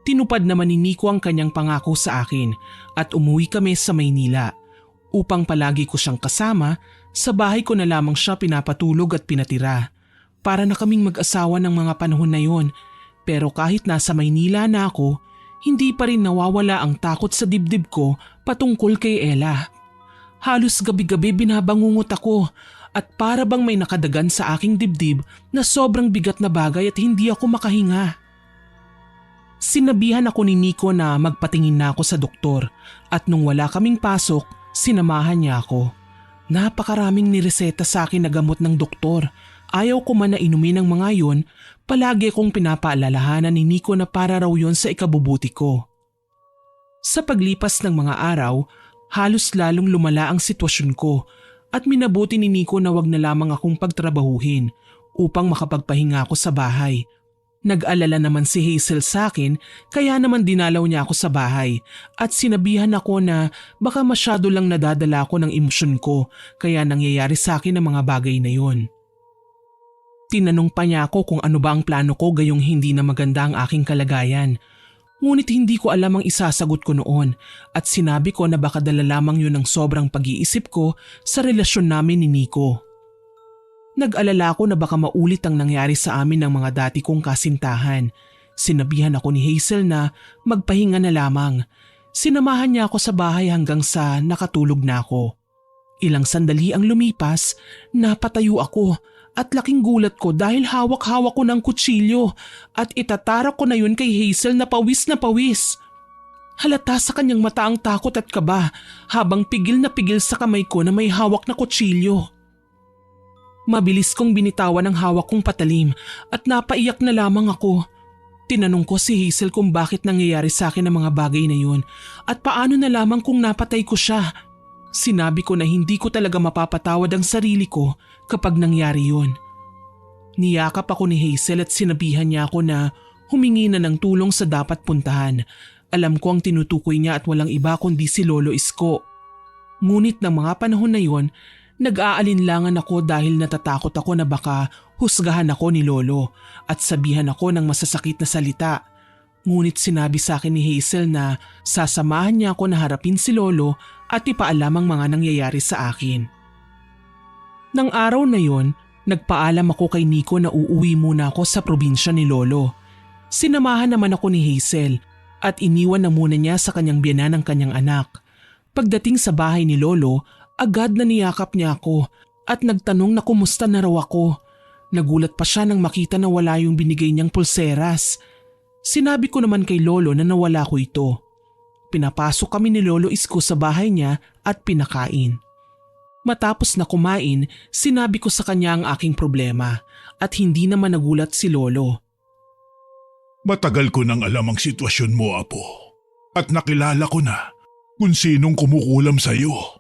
Tinupad naman ni Nico ang kanyang pangako sa akin at umuwi kami sa Maynila. Upang palagi ko siyang kasama, sa bahay ko na lamang siya pinapatulog at pinatira. Para na kaming mag-asawa ng mga panahon na yon, pero kahit nasa Maynila na ako, hindi pa rin nawawala ang takot sa dibdib ko patungkol kay Ella. Halos gabi-gabi binabangungot ako at para bang may nakadagan sa aking dibdib na sobrang bigat na bagay at hindi ako makahinga. Sinabihan ako ni Nico na magpatingin na ako sa doktor at nung wala kaming pasok, sinamahan niya ako. Napakaraming nireseta sa akin na gamot ng doktor. Ayaw ko man na inumin ang mga yon, palagi kong pinapaalalahanan ni Nico na para raw yon sa ikabubuti ko. Sa paglipas ng mga araw, halos lalong lumala ang sitwasyon ko at minabuti ni Nico na wag na lamang akong pagtrabahuhin upang makapagpahinga ako sa bahay. Nag-alala naman si Hazel sa akin kaya naman dinalaw niya ako sa bahay at sinabihan ako na baka masyado lang nadadala ako ng emosyon ko kaya nangyayari sa akin ang mga bagay na yon. Tinanong pa niya ako kung ano ba ang plano ko gayong hindi na maganda ang aking kalagayan. Ngunit hindi ko alam ang isasagot ko noon at sinabi ko na baka dala lamang yun ng sobrang pag-iisip ko sa relasyon namin ni Nico. Nag-alala ako na baka maulit ang nangyari sa amin ng mga dati kong kasintahan. Sinabihan ako ni Hazel na magpahinga na lamang. Sinamahan niya ako sa bahay hanggang sa nakatulog na ako. Ilang sandali ang lumipas, napatayo ako at laking gulat ko dahil hawak-hawak ko ng kutsilyo at itatarak ko na yun kay Hazel na pawis. Halata sa kanyang mata ang takot at kaba habang pigil na pigil sa kamay ko na may hawak na kutsilyo. Mabilis kong binitawan ang hawak kong patalim at napaiyak na lamang ako. Tinanong ko si Hazel kung bakit nangyayari sa akin ang mga bagay na yun at paano na lamang kung napatay ko siya. Sinabi ko na hindi ko talaga mapapatawad ang sarili ko kapag nangyari yun. Niyakap ako ni Hazel at sinabihan niya ako na humingi na ng tulong sa dapat puntahan. Alam ko ang tinutukoy niya at walang iba kundi si Lolo Isko. Ngunit ng mga panahon na yon, nag-aalinlangan ako dahil natatakot ako na baka husgahan ako ni Lolo at sabihan ako ng masasakit na salita. Ngunit sinabi sa akin ni Hazel na sasamahan niya ako na harapin si Lolo at ipaalam ang mga nangyayari sa akin. Nang araw na yon, nagpaalam ako kay Nico na uuwi muna ako sa probinsya ni Lolo. Sinamahan naman ako ni Hazel at iniwan na muna niya sa kanyang biyenan ang kanyang anak. Pagdating sa bahay ni Lolo, agad na niyakap niya ako at nagtanong na kumusta na raw ako. Nagulat pa siya nang makita na wala yung binigay niyang pulseras. Sinabi ko naman kay Lolo na nawala ko ito. Pinapasok kami ni Lolo Isko sa bahay niya at pinakain. Matapos na kumain, sinabi ko sa kanya ang aking problema at hindi naman nagulat si Lolo. Matagal ko nang alam ang sitwasyon mo, Apo. At nakilala ko na kung sinong kumukulam sa'yo.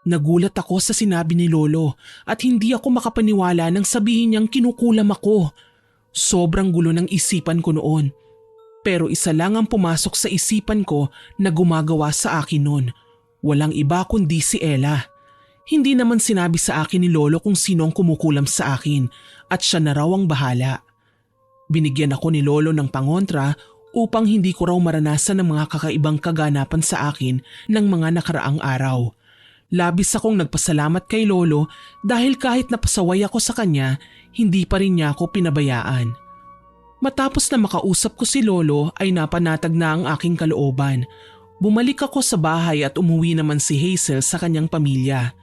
Nagulat ako sa sinabi ni Lolo at hindi ako makapaniwala nang sabihin niyang kinukulam ako. Sobrang gulo ng isipan ko noon. Pero isa lang ang pumasok sa isipan ko na gumagawa sa akin noon. Walang iba kundi si Ella. Hindi naman sinabi sa akin ni Lolo kung sino ang kumukulam sa akin at siya na raw ang bahala. Binigyan ako ni Lolo ng pangontra upang hindi ko raw maranasan ng mga kakaibang kaganapan sa akin ng mga nakaraang araw. Labis akong nagpasalamat kay Lolo dahil kahit napasaway ako sa kanya, hindi pa rin niya ako pinabayaan. Matapos na makausap ko si Lolo ay napanatag na ang aking kalooban. Bumalik ako sa bahay at umuwi naman si Hazel sa kanyang pamilya.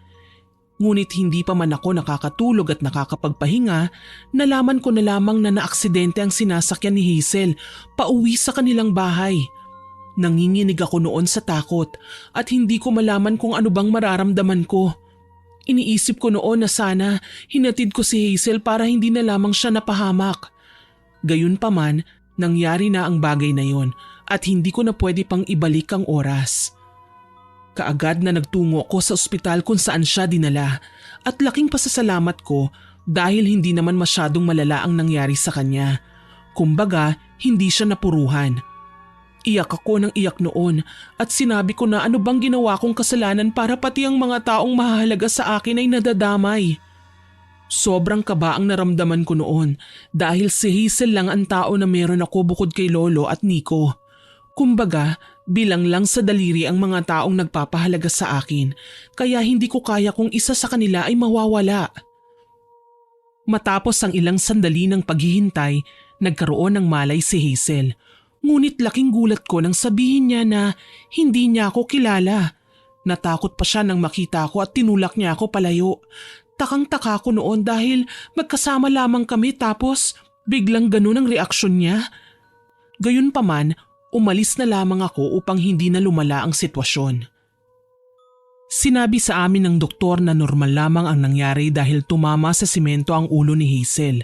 Ngunit hindi pa man ako nakakatulog at nakakapagpahinga, nalaman ko na lamang na naaksidente ang sinasakyan ni Hazel pauwi sa kanilang bahay. Nanginginig ako noon sa takot at hindi ko malaman kung ano bang mararamdaman ko. Iniisip ko noon na sana hinatid ko si Hazel para hindi na lamang siya napahamak. Gayunpaman, nangyari na ang bagay na yon at hindi ko na pwede pang ibalik ang oras. Kaagad na nagtungo ko sa ospital kung saan siya dinala at laking pasasalamat ko dahil hindi naman masyadong malala ang nangyari sa kanya. Kumbaga, hindi siya napuruhan. Iyak ako ng iyak noon at sinabi ko na ano bang ginawa kong kasalanan para pati ang mga taong mahalaga sa akin ay nadadamay. Sobrang kaba ang naramdaman ko noon dahil si Hazel lang ang tao na meron ako bukod kay Lolo at Nico. Kumbaga, bilang lang sa daliri ang mga taong nagpapahalaga sa akin kaya hindi ko kaya kung isa sa kanila ay mawawala. Matapos ang ilang sandali ng paghihintay, nagkaroon ng malay si Hazel. Ngunit laking gulat ko nang sabihin niya na hindi niya ako kilala. Natakot pa siya nang makita ko at tinulak niya ako palayo. Takang-taka ko noon dahil magkasama lamang kami tapos biglang ganun ang reaksyon niya. Gayunpaman, umalis na lamang ako upang hindi na lumala ang sitwasyon. Sinabi sa amin ng doktor na normal lamang ang nangyari dahil tumama sa simento ang ulo ni Hazel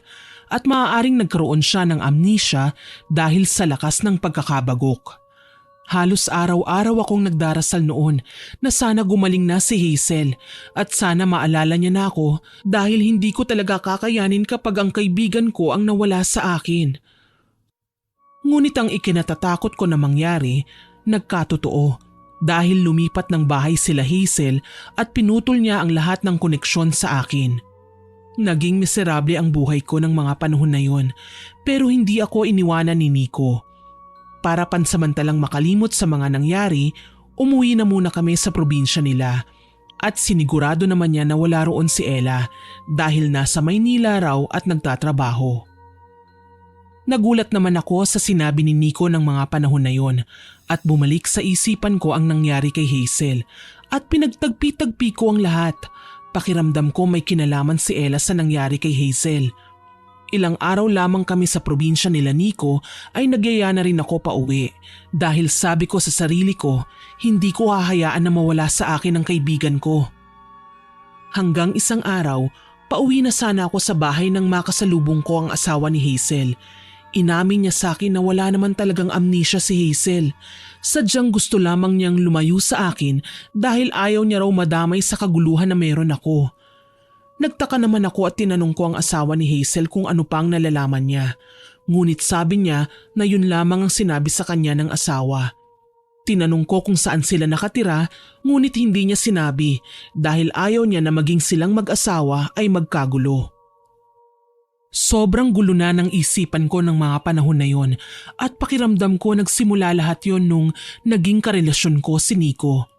at maaaring nagkaroon siya ng amnesia dahil sa lakas ng pagkakabagok. Halos araw-araw akong nagdarasal noon na sana gumaling na si Hazel at sana maalala niya na ako dahil hindi ko talaga kakayanin kapag ang kaibigan ko ang nawala sa akin. Ngunit ang ikinatatakot ko na mangyari, nagkatotoo dahil lumipat ng bahay sila Hazel at pinutol niya ang lahat ng koneksyon sa akin. Naging miserable ang buhay ko ng mga panahon na yon pero hindi ako iniwanan ni Nico. Para pansamantalang makalimot sa mga nangyari, umuwi na muna kami sa probinsya nila at sinigurado naman niya na wala roon si Ella dahil nasa Maynila raw at nagtatrabaho. Nagulat naman ako sa sinabi ni Nico ng mga panahon na yon at bumalik sa isipan ko ang nangyari kay Hazel at pinagtagpi-tagpi ko ang lahat. Pakiramdam ko may kinalaman si Ella sa nangyari kay Hazel. Ilang araw lamang kami sa probinsya nila Nico ay nagyaya na rin ako pauwi dahil sabi ko sa sarili ko hindi ko hahayaan na mawala sa akin ang kaibigan ko. Hanggang isang araw, pauwi na sana ako sa bahay nang makasalubong ko ang asawa ni Hazel. Inamin niya sa akin na wala naman talagang amnesia si Hazel. Sadyang gusto lamang niyang lumayo sa akin dahil ayaw niya raw madamay sa kaguluhan na meron ako. Nagtaka naman ako at tinanong ko ang asawa ni Hazel kung ano pang nalalaman niya. Ngunit sabi niya na yun lamang ang sinabi sa kanya ng asawa. Tinanong ko kung saan sila nakatira ngunit hindi niya sinabi dahil ayaw niya na maging silang mag-asawa ay magkagulo. Sobrang gulo na ng isipan ko ng mga panahon na yon at pakiramdam ko nagsimula lahat yon nung naging karelasyon ko si Nico.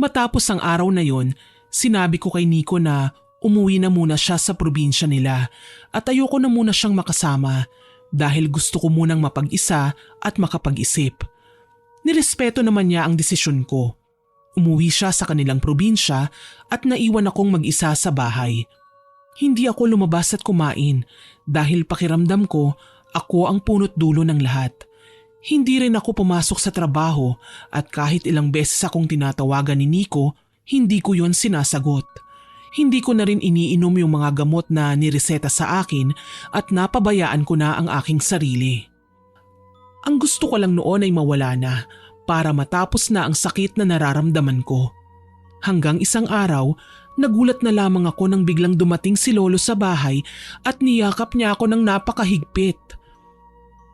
Matapos ang araw na yon, sinabi ko kay Nico na umuwi na muna siya sa probinsya nila at ayoko na muna siyang makasama dahil gusto ko munang mapag-isa at makapag-isip. Nirespeto naman niya ang desisyon ko. Umuwi siya sa kanilang probinsya at naiwan akong mag-isa sa bahay. Hindi ako lumabas at kumain dahil pakiramdam ko ako ang punot dulo ng lahat. Hindi rin ako pumasok sa trabaho at kahit ilang beses akong tinatawagan ni Nico, hindi ko yon sinasagot. Hindi ko na rin iniinom yung mga gamot na nireseta sa akin at napabayaan ko na ang aking sarili. Ang gusto ko lang noon ay mawala na para matapos na ang sakit na nararamdaman ko. Hanggang isang araw, nagulat na lamang ako nang biglang dumating si Lolo sa bahay at niyakap niya ako ng napakahigpit.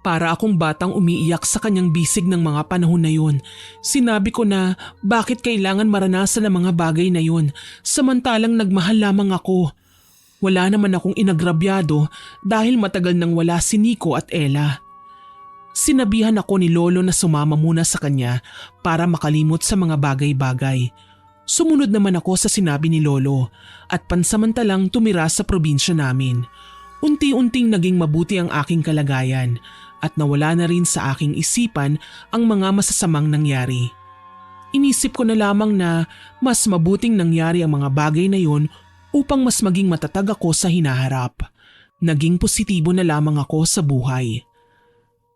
Para akong batang umiiyak sa kanyang bisig ng mga panahon na yun. Sinabi ko na bakit kailangan maranasan ang mga bagay na yun samantalang nagmahal lamang ako. Wala naman akong inagrabyado dahil matagal nang wala si Nico at Ella. Sinabihan ako ni Lolo na sumama muna sa kanya para makalimot sa mga bagay-bagay. Sumunod naman ako sa sinabi ni Lolo at pansamantalang tumira sa probinsya namin. Unti-unting naging mabuti ang aking kalagayan at nawala na rin sa aking isipan ang mga masasamang nangyari. Inisip ko na lamang na mas mabuting nangyari ang mga bagay na yon upang mas maging matatag ako sa hinaharap. Naging positibo na lamang ako sa buhay.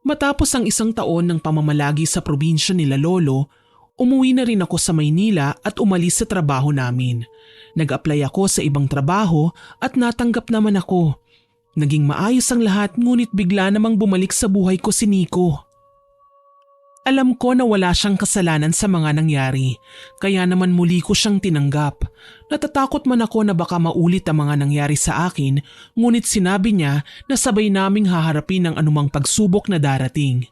Matapos ang 1 taon ng pamamalagi sa probinsya nila lolo, umuwi na rin ako sa Maynila at umalis sa trabaho namin. Nag-apply ako sa ibang trabaho at natanggap naman ako. Naging maayos ang lahat ngunit bigla namang bumalik sa buhay ko si Nico. Alam ko na wala siyang kasalanan sa mga nangyari, kaya naman muli ko siyang tinanggap. Natatakot man ako na baka maulit ang mga nangyari sa akin, ngunit sinabi niya na sabay naming haharapin ang anumang pagsubok na darating.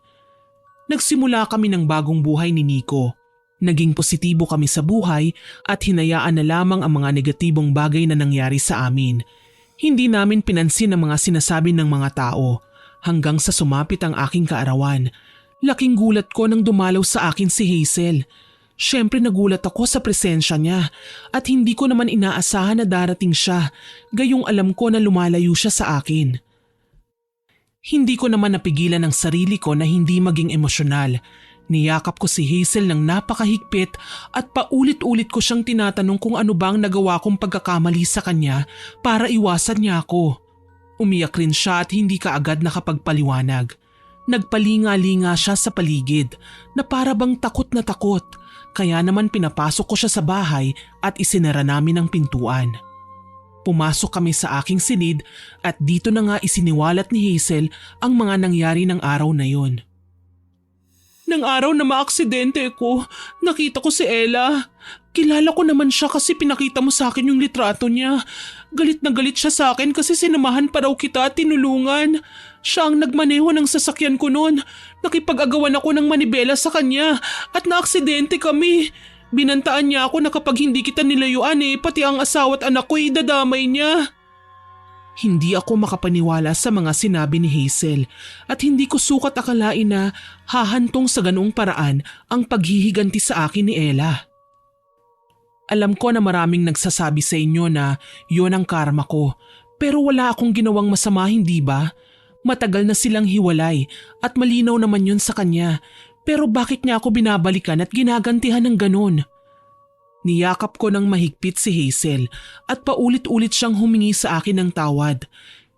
Nagsimula kami ng bagong buhay ni Nico. Naging positibo kami sa buhay at hinayaan na lamang ang mga negatibong bagay na nangyari sa amin. Hindi namin pinansin ang mga sinasabi ng mga tao hanggang sa sumapit ang aking kaarawan. Laking gulat ko nang dumalaw sa akin si Hazel. Siyempre nagulat ako sa presensya niya at hindi ko naman inaasahan na darating siya, gayong alam ko na lumalayo siya sa akin. Hindi ko naman napigilan ang sarili ko na hindi maging emosyonal. Niyakap ko si Hazel ng napakahigpit at paulit-ulit ko siyang tinatanong kung ano bang nagawa kong pagkakamali sa kanya para iwasan niya ako. Umiyak rin siya at hindi kaagad nakapagpaliwanag. Nagpalinga-linga siya sa paligid na para bang takot na takot, kaya naman pinapasok ko siya sa bahay at isinara namin ang pintuan. Pumasok kami sa aking silid at dito na nga isiniwalat ni Hazel ang mga nangyari ng araw na yon. Nang araw na maaksidente ko, nakita ko si Ella. Kilala ko naman siya kasi pinakita mo sa akin yung litrato niya. Galit na galit siya sa akin kasi sinamahan pa raw kita at tinulungan. Siya ang nagmaneho ng sasakyan ko noon. Nakipag-agawan ako ng manibela sa kanya at naaksidente kami. Binantaan niya ako na kapag hindi kita nilayuan pati ang asawa at anak ko idadamay niya. Hindi ako makapaniwala sa mga sinabi ni Hazel at hindi ko sukat akalain na hahantong sa ganoong paraan ang paghihiganti sa akin ni Ella. Alam ko na maraming nagsasabi sa inyo na yon ang karma ko, pero wala akong ginawang masama, hindi ba? Matagal na silang hiwalay at malinaw naman yun sa kanya, pero bakit niya ako binabalikan at ginagantihan ng ganon? Niyakap ko ng mahigpit si Hazel at paulit-ulit siyang humingi sa akin ng tawad.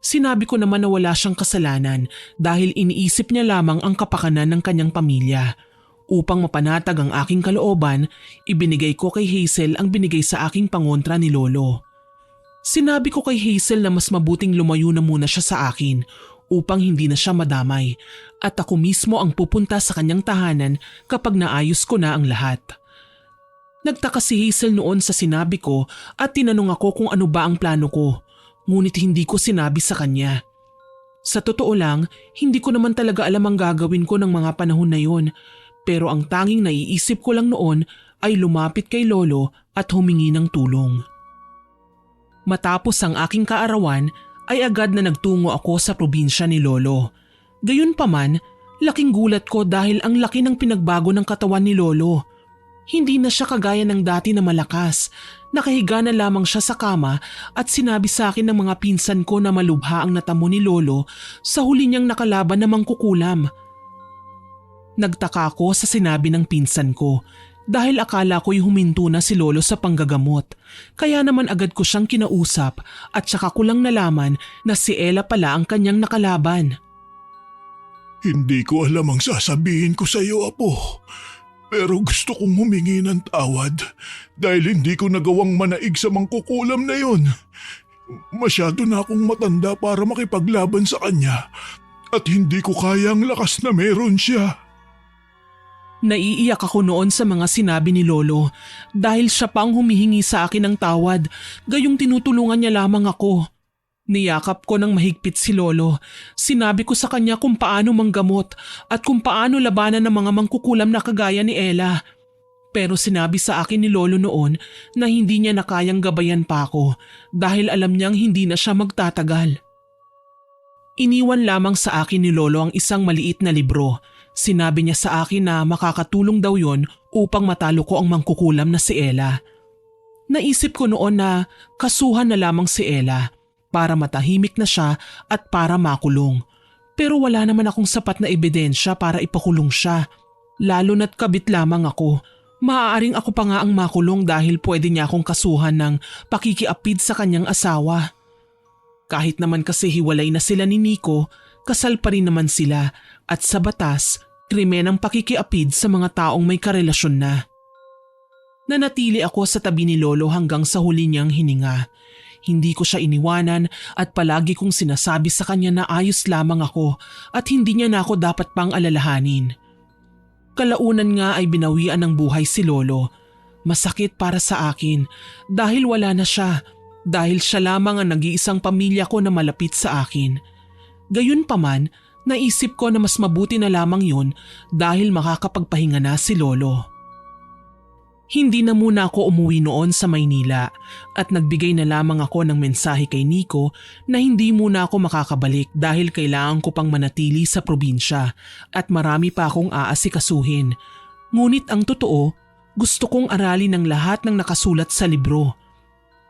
Sinabi ko naman na wala siyang kasalanan dahil iniisip niya lamang ang kapakanan ng kanyang pamilya. Upang mapanatag ang aking kalooban, ibinigay ko kay Hazel ang binigay sa aking pangontra ni Lolo. Sinabi ko kay Hazel na mas mabuting lumayo na muna siya sa akin upang hindi na siya madamay at ako mismo ang pupunta sa kanyang tahanan kapag naayos ko na ang lahat. Nagtaka si Hazel noon sa sinabi ko at tinanong ako kung ano ba ang plano ko, ngunit hindi ko sinabi sa kanya. Sa totoo lang, hindi ko naman talaga alam ang gagawin ko ng mga panahon na yon. Pero ang tanging naiisip ko lang noon ay lumapit kay Lolo at humingi ng tulong. Matapos ang aking kaarawan ay agad na nagtungo ako sa probinsya ni Lolo. Gayunpaman, laking gulat ko dahil ang laki ng pinagbago ng katawan ni Lolo. Hindi na siya kagaya ng dati na malakas. Nakahiga na lamang siya sa kama at sinabi sa akin ng mga pinsan ko na malubha ang natamo ni Lolo sa huli niyang nakalaban na mangkukulam. Nagtaka ako sa sinabi ng pinsan ko dahil akala ko'y huminto na si Lolo sa panggagamot. Kaya naman agad ko siyang kinausap at saka ko lang nalaman na si Ella pala ang kanyang nakalaban. Hindi ko alam ang sasabihin ko sa iyo, Apo. Pero gusto kong humingi ng tawad dahil hindi ko nagawang manaig sa mangkukulam na yon. Masyado na akong matanda para makipaglaban sa kanya at hindi ko kaya ang lakas na meron siya. Naiiyak ako noon sa mga sinabi ni Lolo dahil siya pang humihingi sa akin ng tawad, gayong tinutulungan niya lamang ako. Niyakap ko ng mahigpit si Lolo. Sinabi ko sa kanya kung paano manggamot at kung paano labanan ng mga mangkukulam na kagaya ni Ella. Pero sinabi sa akin ni Lolo noon na hindi niya na kayang gabayan pa ako dahil alam niyang hindi na siya magtatagal. Iniwan lamang sa akin ni Lolo ang isang maliit na libro. Sinabi niya sa akin na makakatulong daw yon upang matalo ko ang mangkukulam na si Ella. Naisip ko noon na kasuhan na lamang si Ella para matahimik na siya at para makulong. Pero wala naman akong sapat na ebidensya para ipakulong siya. Lalo na't kabit lamang ako. Maaaring ako pa nga ang makulong dahil pwede niya akong kasuhan ng pakikiapid sa kanyang asawa. Kahit naman kasi hiwalay na sila ni Nico, kasal pa rin naman sila at sa batas, krimen ang pakikiapid sa mga taong may karelasyon na. Nanatili ako sa tabi ni Lolo hanggang sa huli niyang hininga. Hindi ko siya iniwanan at palagi kong sinasabi sa kanya na ayos lamang ako at hindi niya na ako dapat pang alalahanin. Kalaunan nga ay binawian ng buhay si Lolo. Masakit para sa akin dahil wala na siya, dahil siya lamang ang nag-iisang pamilya ko na malapit sa akin. Gayunpaman, naisip ko na mas mabuti na lamang yun dahil makakapagpahinga na si Lolo. Hindi na muna ako umuwi noon sa Maynila at nagbigay na lamang ako ng mensahe kay Nico na hindi muna ako makakabalik dahil kailangan ko pang manatili sa probinsya at marami pa akong aasikasuhin. Ngunit ang totoo, gusto kong aralin ang lahat ng nakasulat sa libro.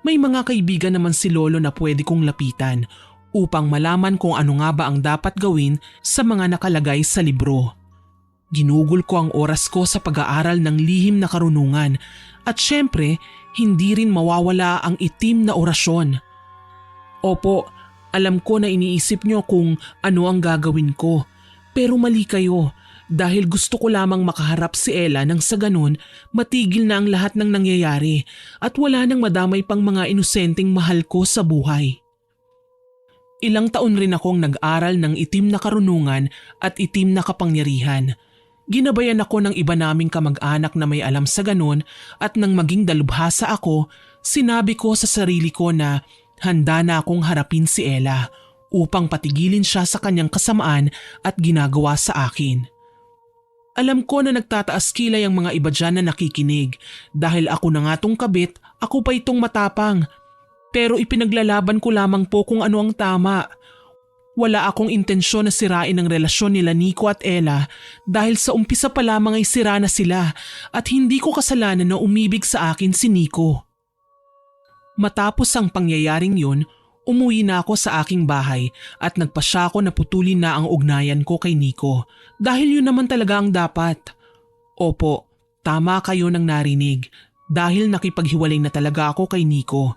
May mga kaibigan naman si Lolo na pwede kong lapitan upang malaman kung ano nga ba ang dapat gawin sa mga nakalagay sa libro. Ginugol ko ang oras ko sa pag-aaral ng lihim na karunungan at syempre hindi rin mawawala ang itim na orasyon. Opo, alam ko na iniisip niyo kung ano ang gagawin ko, pero mali kayo. Dahil gusto ko lamang makaharap si Ella nang sa ganun matigil na ang lahat ng nangyayari at wala nang madamay pang mga inosenteng mahal ko sa buhay. Ilang taon rin akong nag-aral ng itim na karunungan at itim na kapangyarihan. Ginabayan ako ng iba naming kamag-anak na may alam sa ganun at nang maging dalubhasa ako, sinabi ko sa sarili ko na handa na akong harapin si Ella upang patigilin siya sa kanyang kasamaan at ginagawa sa akin. Alam ko na nagtataas kilay ang mga iba dyan na nakikinig dahil ako na nga tong kabit, ako pa itong matapang. Pero ipinaglalaban ko lamang po kung ano ang tama. Wala akong intensyon na sirain ang relasyon nila Nico at Ella dahil sa umpisa pa lamang ay sira na sila at hindi ko kasalanan na umibig sa akin si Nico. Matapos ang pangyayaring yun, umuwi na ako sa aking bahay at nagpasya ako na putulin na ang ugnayan ko kay Nico dahil yun naman talaga ang dapat. Opo, tama kayo nang narinig dahil nakipaghiwalay na talaga ako kay Nico.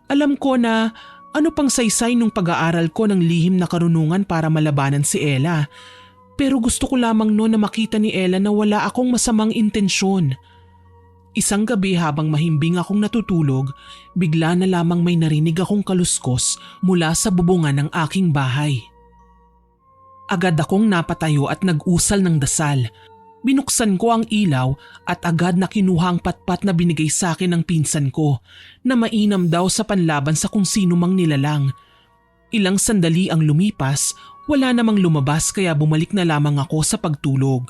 Alam ko na ano pang saysay nung pag-aaral ko ng lihim na karunungan para malabanan si Ella. Pero gusto ko lamang noon na makita ni Ella na wala akong masamang intensyon. Isang gabi habang mahimbing akong natutulog, bigla na lamang may narinig akong kaluskos mula sa bubungan ng aking bahay. Agad akong napatayo at nag-usal ng dasal. Binuksan ko ang ilaw at agad na kinuha ang patpat na binigay sa akin ng pinsan ko na mainam daw sa panlaban sa kung sino mang nilalang. Ilang sandali ang lumipas, wala namang lumabas kaya bumalik na lamang ako sa pagtulog.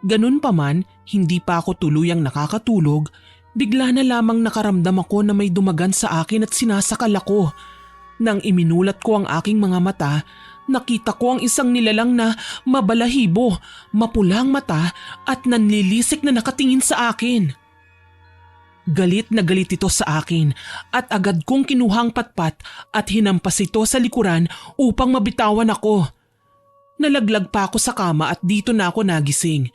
Ganun pa man, hindi pa ako tuluyang nakakatulog, bigla na lamang nakaramdam ako na may dumagan sa akin at sinasakal ako. Nang iminulat ko ang aking mga mata, nakita ko ang isang nilalang na mabalahibo, mapulang mata at nanlilisik na nakatingin sa akin. Galit na galit ito sa akin at agad kong kinuhang patpat at hinampas ito sa likuran upang mabitawan ako. Nalaglag pa ako sa kama at dito na ako nagising.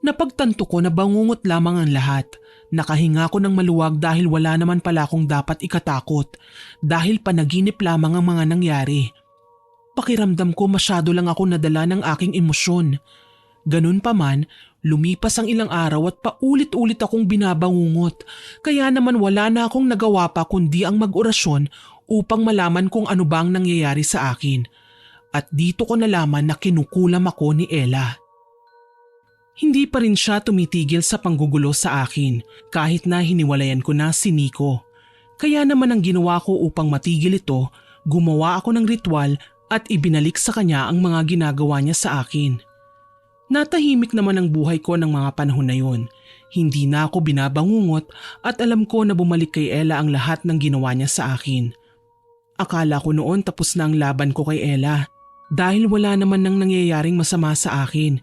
Napagtanto ko na bangungot lamang ang lahat. Nakahinga ko ng maluwag dahil wala naman pala akong dapat ikatakot dahil panaginip lamang ang mga nangyari. Pakiramdam ko masyado lang ako nadala ng aking emosyon. Ganun pa man, lumipas ang ilang araw at paulit-ulit akong binabangungot kaya naman wala na akong nagawa pa kundi ang mag-orasyon upang malaman kung ano bang nangyayari sa akin. At dito ko nalaman na kinukulam ako ni Ella. Hindi pa rin siya tumitigil sa panggugulo sa akin kahit na hiniwalayan ko na si Nico. Kaya naman ang ginawa ko upang matigil ito, gumawa ako ng ritual at ibinalik sa kanya ang mga ginagawa niya sa akin. Natahimik naman ang buhay ko ng mga panahon na yun. Hindi na ako binabangungot at alam ko na bumalik kay Ella ang lahat ng ginawa niya sa akin. Akala ko noon tapos na ang laban ko kay Ella dahil wala naman nang nangyayaring masama sa akin.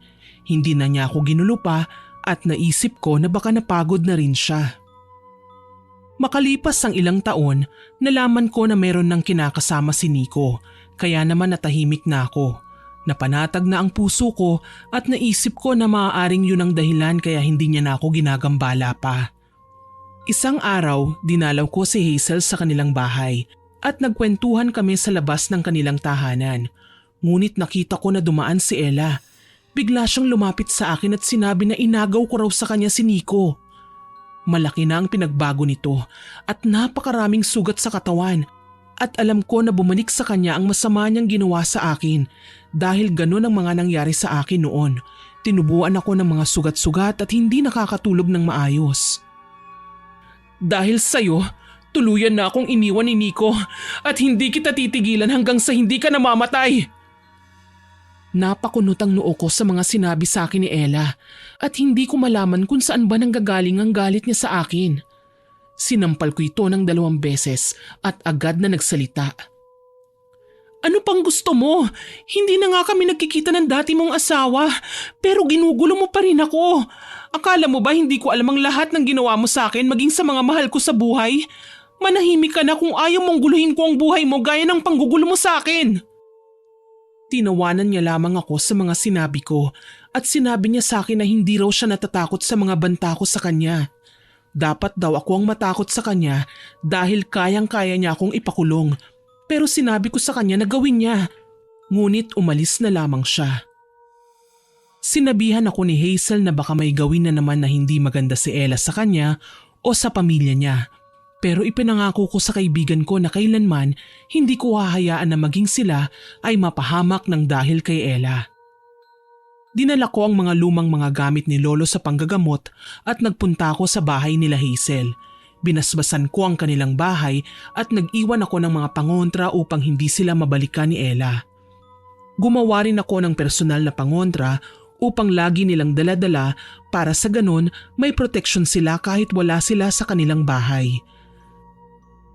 Hindi na niya ako ginulo pa at naisip ko na baka napagod na rin siya. Makalipas ang ilang taon, nalaman ko na meron ng kinakasama si Nico, kaya naman natahimik na ako. Napanatag na ang puso ko at naisip ko na maaaring yun ang dahilan kaya hindi niya na ako ginagambala pa. Isang araw, dinalaw ko si Hazel sa kanilang bahay at nagkwentuhan kami sa labas ng kanilang tahanan. Ngunit nakita ko na dumaan si Ella. Bigla siyang lumapit sa akin at sinabi na inagaw ko raw sa kanya si Nico. Malaki na ang pinagbago nito at napakaraming sugat sa katawan. At alam ko na bumalik sa kanya ang masama niyang ginawa sa akin dahil ganun ang mga nangyari sa akin noon. Tinubuan ako ng mga sugat-sugat at hindi nakakatulog ng maayos. Dahil sa'yo, tuluyan na akong iniwan ni Nico at hindi kita titigilan hanggang sa hindi ka namamatay. Napakunot ang noo ko sa mga sinabi sa akin ni Ella at hindi ko malaman kung saan ba nanggagaling ang galit niya sa akin. Sinampal ko ito ng 2 beses at agad na nagsalita. Ano pang gusto mo? Hindi na nga kami nagkikita ng dati mong asawa pero ginugulo mo pa rin ako. Akala mo ba hindi ko alam ang lahat ng ginawa mo sa akin maging sa mga mahal ko sa buhay? Manahimik ka na kung ayaw mong guluhin ko ang buhay mo gaya ng panggugulo mo sa akin. Tinawanan niya lamang ako sa mga sinabi ko at sinabi niya sa akin na hindi raw siya natatakot sa mga banta ko sa kanya. Dapat daw ako ang matakot sa kanya dahil kayang-kaya niya akong ipakulong. Pero sinabi ko sa kanya na gawin niya. Ngunit umalis na lamang siya. Sinabihan ako ni Hazel na baka may gawin na naman na hindi maganda si Ella sa kanya o sa pamilya niya. Pero ipinangako ko sa kaibigan ko na kailanman hindi ko hahayaan na maging sila ay mapahamak ng dahil kay Ella. Dinala ko ang mga lumang mga gamit ni Lolo sa panggagamot at nagpunta ako sa bahay nila Hazel. Binasbasan ko ang kanilang bahay at nag-iwan ako ng mga pangontra upang hindi sila mabalikan ni Ella. Gumawa rin ako ng personal na pangontra upang lagi nilang dala-dala para sa ganun may proteksyon sila kahit wala sila sa kanilang bahay.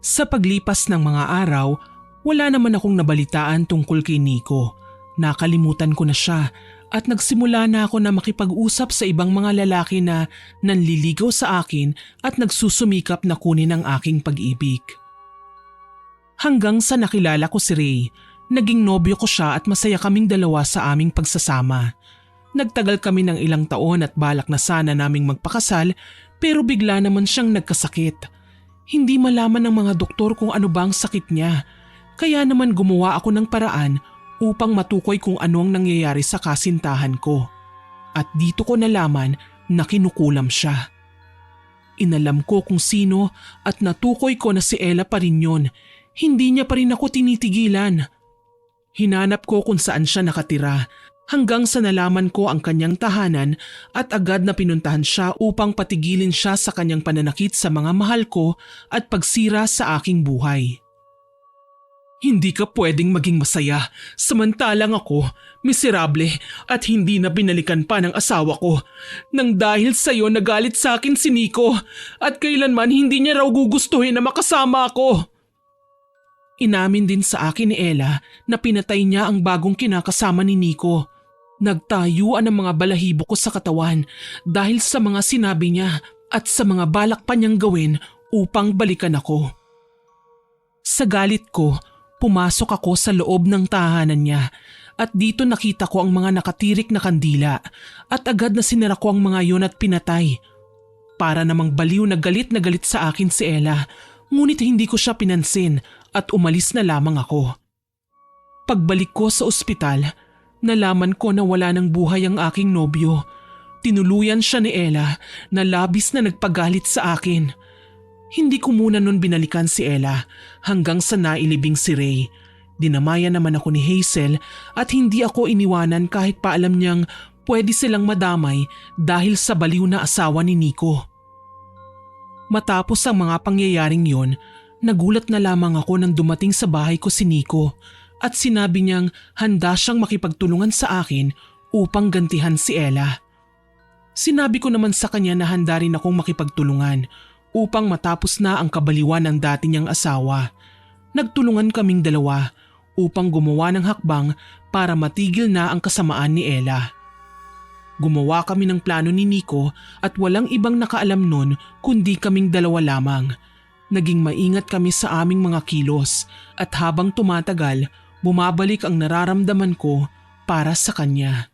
Sa paglipas ng mga araw, wala naman akong nabalitaan tungkol kay Nico. Nakalimutan ko na siya at nagsimula na ako na makipag-usap sa ibang mga lalaki na nanliligaw sa akin at nagsusumikap na kunin ang aking pag-ibig. Hanggang sa nakilala ko si Ray, naging nobyo ko siya at masaya kaming dalawa sa aming pagsasama. Nagtagal kami ng ilang taon at balak na sana naming magpakasal pero bigla naman siyang nagkasakit. Hindi malaman ng mga doktor kung ano ba ang sakit niya, kaya naman gumawa ako ng paraan upang matukoy kung ano ang nangyayari sa kasintahan ko. At dito ko nalaman na kinukulam siya. Inalam ko kung sino at natukoy ko na si Ella pa rin yun. Hindi niya pa rin ako tinitigilan. Hinanap ko kung saan siya nakatira hanggang sa nalaman ko ang kanyang tahanan at agad na pinuntahan siya upang patigilin siya sa kanyang pananakit sa mga mahal ko at pagsira sa aking buhay. Hindi ka pwedeng maging masaya samantalang ako, miserable at hindi na binalikan pa ng asawa ko. Nang dahil sa'yo nagalit sa akin si Nico at kailanman hindi niya raw gugustuhin na makasama ako. Inamin din sa akin ni Ella na pinatay niya ang bagong kinakasama ni Nico. Nagtayuan ang mga balahibo ko sa katawan dahil sa mga sinabi niya at sa mga balak pa niyang gawin upang balikan ako. Sa galit ko, pumasok ako sa loob ng tahanan niya at dito nakita ko ang mga nakatirik na kandila at agad na sinara ko ang mga yun at pinatay. Para namang baliw na galit sa akin si Ella, ngunit hindi ko siya pinansin at umalis na lamang ako. Pagbalik ko sa ospital, nalaman ko na wala ng buhay ang aking nobyo. Tinuluyan siya ni Ella na labis na nagpagalit sa akin. Hindi ko muna nun binalikan si Ella hanggang sa nailibing si Ray. Dinamayan naman ako ni Hazel at hindi ako iniwanan kahit pa alam niyang pwede silang madamay dahil sa baliw na asawa ni Nico. Matapos ang mga pangyayaring yon, nagulat na lamang ako nang dumating sa bahay ko si Nico at sinabi niyang handa siyang makipagtulungan sa akin upang gantihan si Ella. Sinabi ko naman sa kanya na handa rin akong makipagtulungan upang matapos na ang kabaliwan ng dati niyang asawa. Nagtulungan kaming dalawa upang gumawa ng hakbang para matigil na ang kasamaan ni Ella. Gumawa kami ng plano ni Nico at walang ibang nakaalam nun kundi kaming dalawa lamang. Naging maingat kami sa aming mga kilos at habang tumatagal, bumabalik ang nararamdaman ko para sa kanya.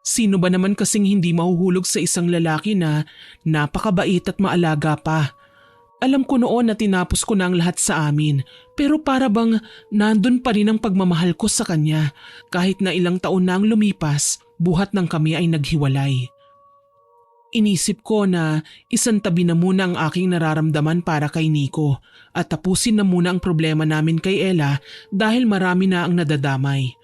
Sino ba naman kasing hindi mahuhulog sa isang lalaki na napakabait at maalaga pa? Alam ko noon na tinapos ko na ang lahat sa amin, pero para bang nandun pa rin ang pagmamahal ko sa kanya kahit na ilang taon na ang lumipas, buhat ng kami ay naghiwalay. Inisip ko na isantabi na muna ang aking nararamdaman para kay Nico at tapusin na muna ang problema namin kay Ella dahil marami na ang nadadamay.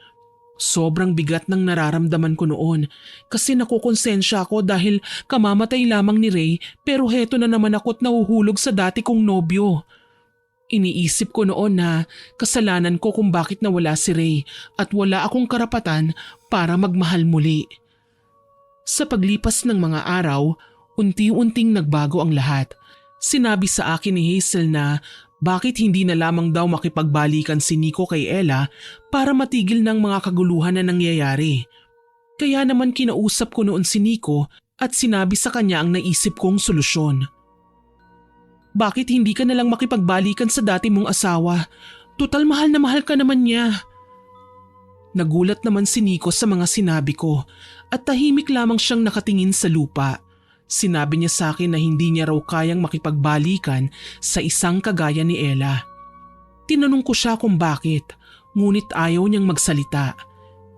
Sobrang bigat ng nararamdaman ko noon kasi nakukonsensya ako dahil kamamatay lamang ni Ray pero heto na naman ako't nahuhulog sa dati kong nobyo. Iniisip ko noon na kasalanan ko kung bakit nawala si Ray at wala akong karapatan para magmahal muli. Sa paglipas ng mga araw, unti-unting nagbago ang lahat. Sinabi sa akin ni Hazel na bakit hindi na lamang daw makipagbalikan si Nico kay Ella para matigil ng mga kaguluhan na nangyayari. Kaya naman kinausap ko noon si Nico at sinabi sa kanya ang naisip kong solusyon. Bakit hindi ka na lang makipagbalikan sa dati mong asawa? Tutal mahal na mahal ka naman niya. Nagulat naman si Nico sa mga sinabi ko at tahimik lamang siyang nakatingin sa lupa. Sinabi niya sa akin na hindi niya raw kayang makipagbalikan sa isang kagaya ni Ella. Tinanong ko siya kung bakit, ngunit ayaw niyang magsalita.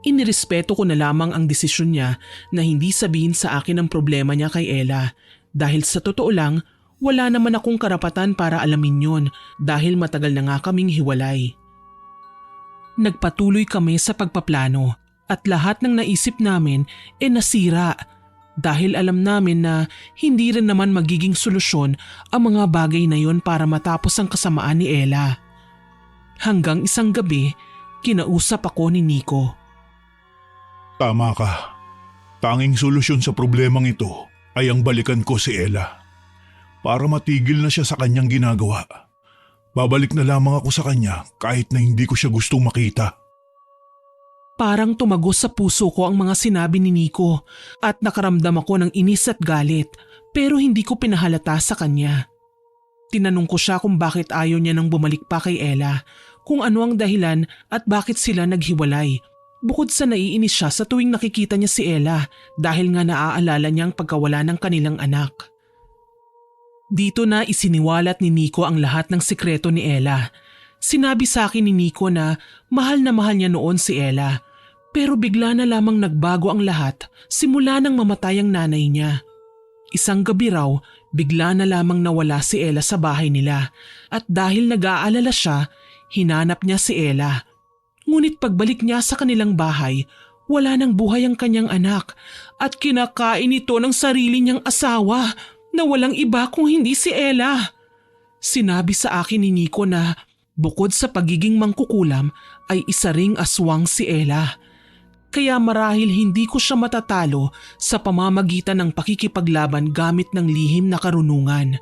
Inirespeto ko na lamang ang desisyon niya na hindi sabihin sa akin ang problema niya kay Ella dahil sa totoo lang, wala naman akong karapatan para alamin yon dahil matagal na nga kaming hiwalay. Nagpatuloy kami sa pagpaplano at lahat ng naisip namin nasira. Dahil alam namin na hindi rin naman magiging solusyon ang mga bagay na yon para matapos ang kasamaan ni Ella. Hanggang isang gabi, kinausap ako ni Nico. Tama ka. Tanging solusyon sa problemang ito ay ang balikan ko si Ella. Para matigil na siya sa kanyang ginagawa. Babalik na lamang ako sa kanya kahit na hindi ko siya gustong makita. Parang tumagos sa puso ko ang mga sinabi ni Nico at nakaramdam ako ng inis at galit pero hindi ko pinahalata sa kanya. Tinanong ko siya kung bakit ayaw niya nang bumalik pa kay Ella, kung ano ang dahilan at bakit sila naghiwalay. Bukod sa naiinis siya sa tuwing nakikita niya si Ella dahil nga naaalala niya ang pagkawala ng kanilang anak. Dito na isiniwalat ni Nico ang lahat ng sikreto ni Ella. Sinabi sa akin ni Nico na mahal niya noon si Ella. Pero bigla na lamang nagbago ang lahat simula nang mamatay ang nanay niya. Isang gabi raw, bigla na lamang nawala si Ella sa bahay nila at dahil nag-aalala siya, hinanap niya si Ella. Ngunit pagbalik niya sa kanilang bahay, wala nang buhay ang kanyang anak at kinakain ito ng sarili niyang asawa na walang iba kung hindi si Ella. Sinabi sa akin ni Nico na bukod sa pagiging mangkukulam ay isa ring aswang si Ella. Kaya marahil hindi ko siya matatalo sa pamamagitan ng pakikipaglaban gamit ng lihim na karunungan.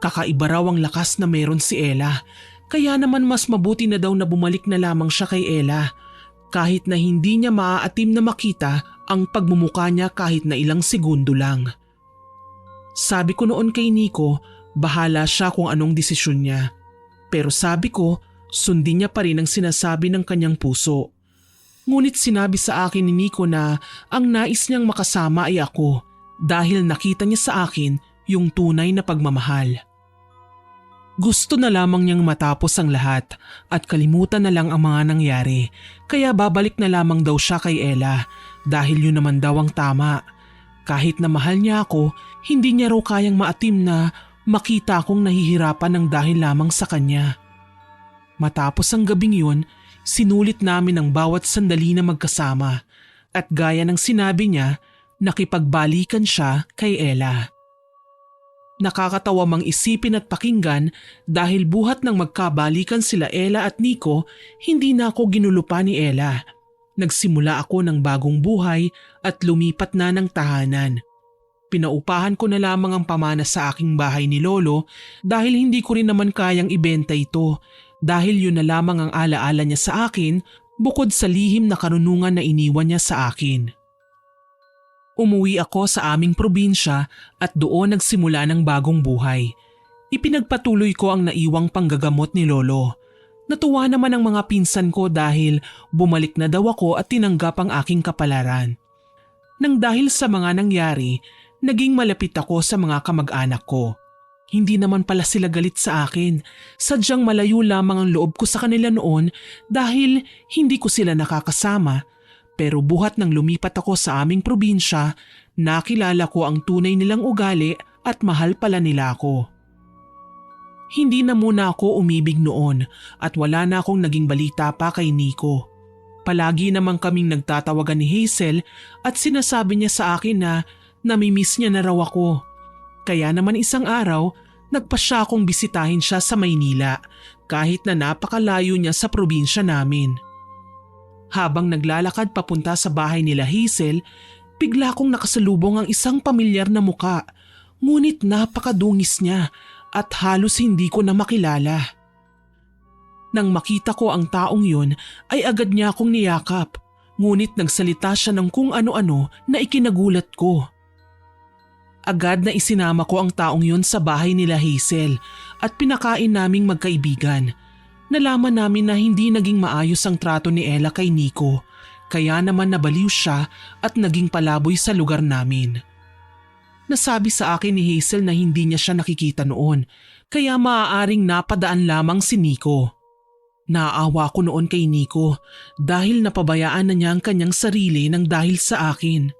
Kakaiba raw ang lakas na meron si Ella, kaya naman mas mabuti na daw na bumalik na lamang siya kay Ella, kahit na hindi niya maaatim na makita ang pagmumuka niya kahit na ilang segundo lang. Sabi ko noon kay Nico, bahala siya kung anong desisyon niya. Pero sabi ko, sundin niya pa rin ang sinasabi ng kanyang puso. Ngunit sinabi sa akin ni Nico na ang nais niyang makasama ay ako dahil nakita niya sa akin yung tunay na pagmamahal. Gusto na lamang niyang matapos ang lahat at kalimutan na lang ang mga nangyari kaya babalik na lamang daw siya kay Ella dahil yun naman daw ang tama. Kahit na mahal niya ako, hindi niya raw kayang maatim na makita akong nahihirapan ng dahil lamang sa kanya. Matapos ang gabing yun, sinulit namin ang bawat sandali na magkasama at gaya ng sinabi niya, nakipagbalikan siya kay Ella. Nakakatawa mang isipin at pakinggan dahil buhat ng magkabalikan sila Ella at Nico, hindi na ako ginulupa ni Ella. Nagsimula ako ng bagong buhay at lumipat na ng tahanan. Pinaupahan ko na lamang ang pamana sa aking bahay ni Lolo dahil hindi ko rin naman kayang ibenta ito dahil yun na lamang ang alaala niya sa akin bukod sa lihim na karunungan na iniwan niya sa akin. Umuwi ako sa aming probinsya at doon nagsimula ng bagong buhay. Ipinagpatuloy ko ang naiwang panggagamot ni Lolo. Natuwa naman ang mga pinsan ko dahil bumalik na daw ako at tinanggap ang aking kapalaran. Nang dahil sa mga nangyari, naging malapit ako sa mga kamag-anak ko. Hindi naman pala sila galit sa akin, sadyang malayo lamang ang loob ko sa kanila noon dahil hindi ko sila nakakasama. Pero buhat nang lumipat ako sa aming probinsya, nakilala ko ang tunay nilang ugali at mahal pala nila ako. Hindi na muna ako umibig noon at wala na akong naging balita pa kay Nico. Palagi naman kaming nagtatawagan ni Hazel at sinasabi niya sa akin na namimiss niya na raw ako. Kaya naman isang araw, nagpa siya akong bisitahin siya sa Maynila kahit na napakalayo niya sa probinsya namin. Habang naglalakad papunta sa bahay nila Hazel, bigla kong nakasalubong ang isang pamilyar na muka, ngunit napakadungis niya at halos hindi ko na makilala. Nang makita ko ang taong yun ay agad niya akong niyakap, ngunit nagsalita siya ng kung ano-ano na ikinagulat ko. Agad na isinama ko ang taong yun sa bahay nila Hazel at pinakain naming magkaibigan. Nalaman namin na hindi naging maayos ang trato ni Ella kay Nico, kaya naman nabaliw siya at naging palaboy sa lugar namin. Nasabi sa akin ni Hazel na hindi niya siya nakikita noon, kaya maaaring napadaan lamang si Nico. Naawa ko noon kay Nico dahil napabayaan na niya ang kanyang sarili nang dahil sa akin.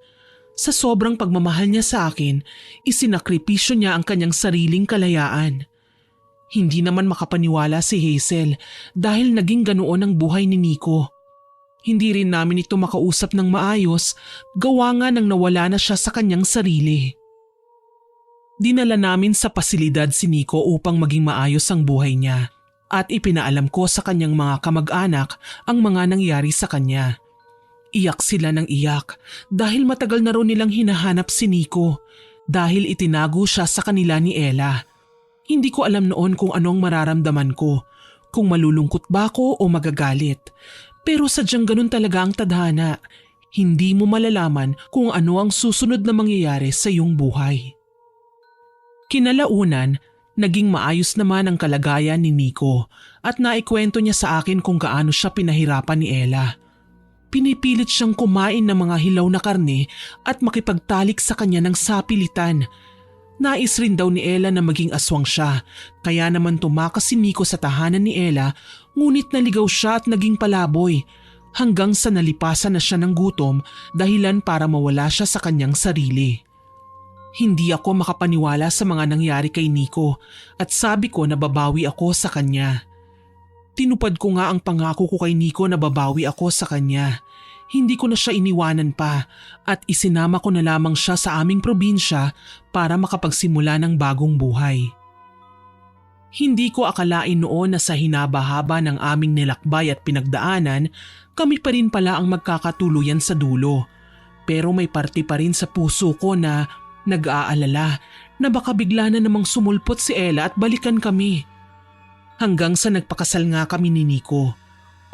Sa sobrang pagmamahal niya sa akin, isinakripisyo niya ang kanyang sariling kalayaan. Hindi naman makapaniwala si Hazel dahil naging ganoon ang buhay ni Nico. Hindi rin namin ito makausap ng maayos, gawa nga nang nawala na siya sa kanyang sarili. Dinala namin sa pasilidad si Nico upang maging maayos ang buhay niya at ipinaalam ko sa kanyang mga kamag-anak ang mga nangyari sa kanya. Iyak sila ng iyak dahil matagal na rin nilang hinahanap si Nico dahil itinago siya sa kanila ni Ella. Hindi ko alam noon kung anong mararamdaman ko, kung malulungkot ba ako o magagalit. Pero sadyang ganun talaga ang tadhana. Hindi mo malalaman kung ano ang susunod na mangyayari sa iyong buhay. Kinalaunan, naging maayos naman ang kalagayan ni Nico at naikwento niya sa akin kung gaano siya pinahirapan ni Ella. Pinipilit siyang kumain ng mga hilaw na karne at makipagtalik sa kanya ng sapilitan. Nais rin daw ni Ella na maging aswang siya, kaya naman tumakas si Nico sa tahanan ni Ella, ngunit naligaw siya at naging palaboy hanggang sa nalipasan na siya ng gutom dahilan para mawala siya sa kanyang sarili. Hindi ako makapaniwala sa mga nangyari kay Nico at sabi ko na babawi ako sa kanya. Tinupad ko nga ang pangako ko kay Nico na babawi ako sa kanya. Hindi ko na siya iniwanan pa at isinama ko na lamang siya sa aming probinsya para makapagsimula ng bagong buhay. Hindi ko akalain noon na sa hinaba-haba ng aming nilakbay at pinagdaanan, kami pa rin pala ang magkakatuluyan sa dulo. Pero may parte pa rin sa puso ko na nag-aalala na baka bigla na namang sumulpot si Ella at balikan kami. Hanggang sa nagpakasal nga kami ni Nico.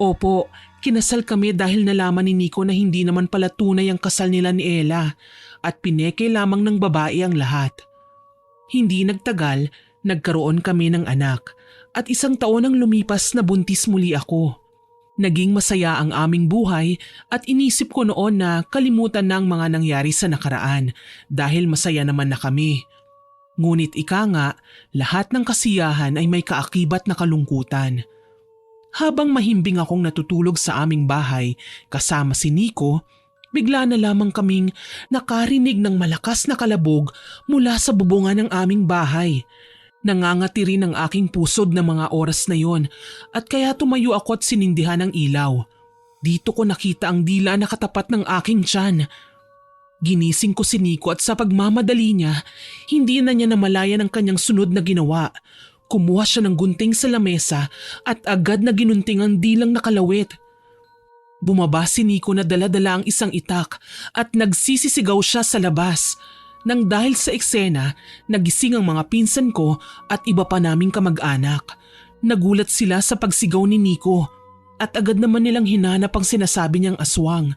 Opo, kinasal kami dahil nalaman ni Nico na hindi naman pala tunay ang kasal nila ni Ella at pineke lamang ng babae ang lahat. Hindi nagtagal, nagkaroon kami ng anak at 1 taon ang lumipas na buntis muli ako. Naging masaya ang aming buhay at inisip ko noon na kalimutan na ang mga nangyari sa nakaraan dahil masaya naman na kami. Ngunit ika nga, lahat ng kasiyahan ay may kaakibat na kalungkutan. Habang mahimbing akong natutulog sa aming bahay kasama si Nico, bigla na lamang kaming nakarinig ng malakas na kalabog mula sa bubungan ng aming bahay. Nangangati rin ang aking pusod ng mga oras na yon at kaya tumayo ako at sinindihan ang ilaw. Dito ko nakita ang dila na katapat ng aking tiyan. Ginising ko si Nico at sa pagmamadali niya, hindi na niya namalayan ang kanyang sunod na ginawa. Kumuha siya ng gunting sa lamesa at agad na ginunting ang dilang nakalawit. Bumaba si Nico na dala-dala ang isang itak at nagsisisigaw siya sa labas. Nang dahil sa eksena, nagising ang mga pinsan ko at iba pa naming kamag-anak. Nagulat sila sa pagsigaw ni Nico at agad naman nilang hinanap ang sinasabi niyang aswang.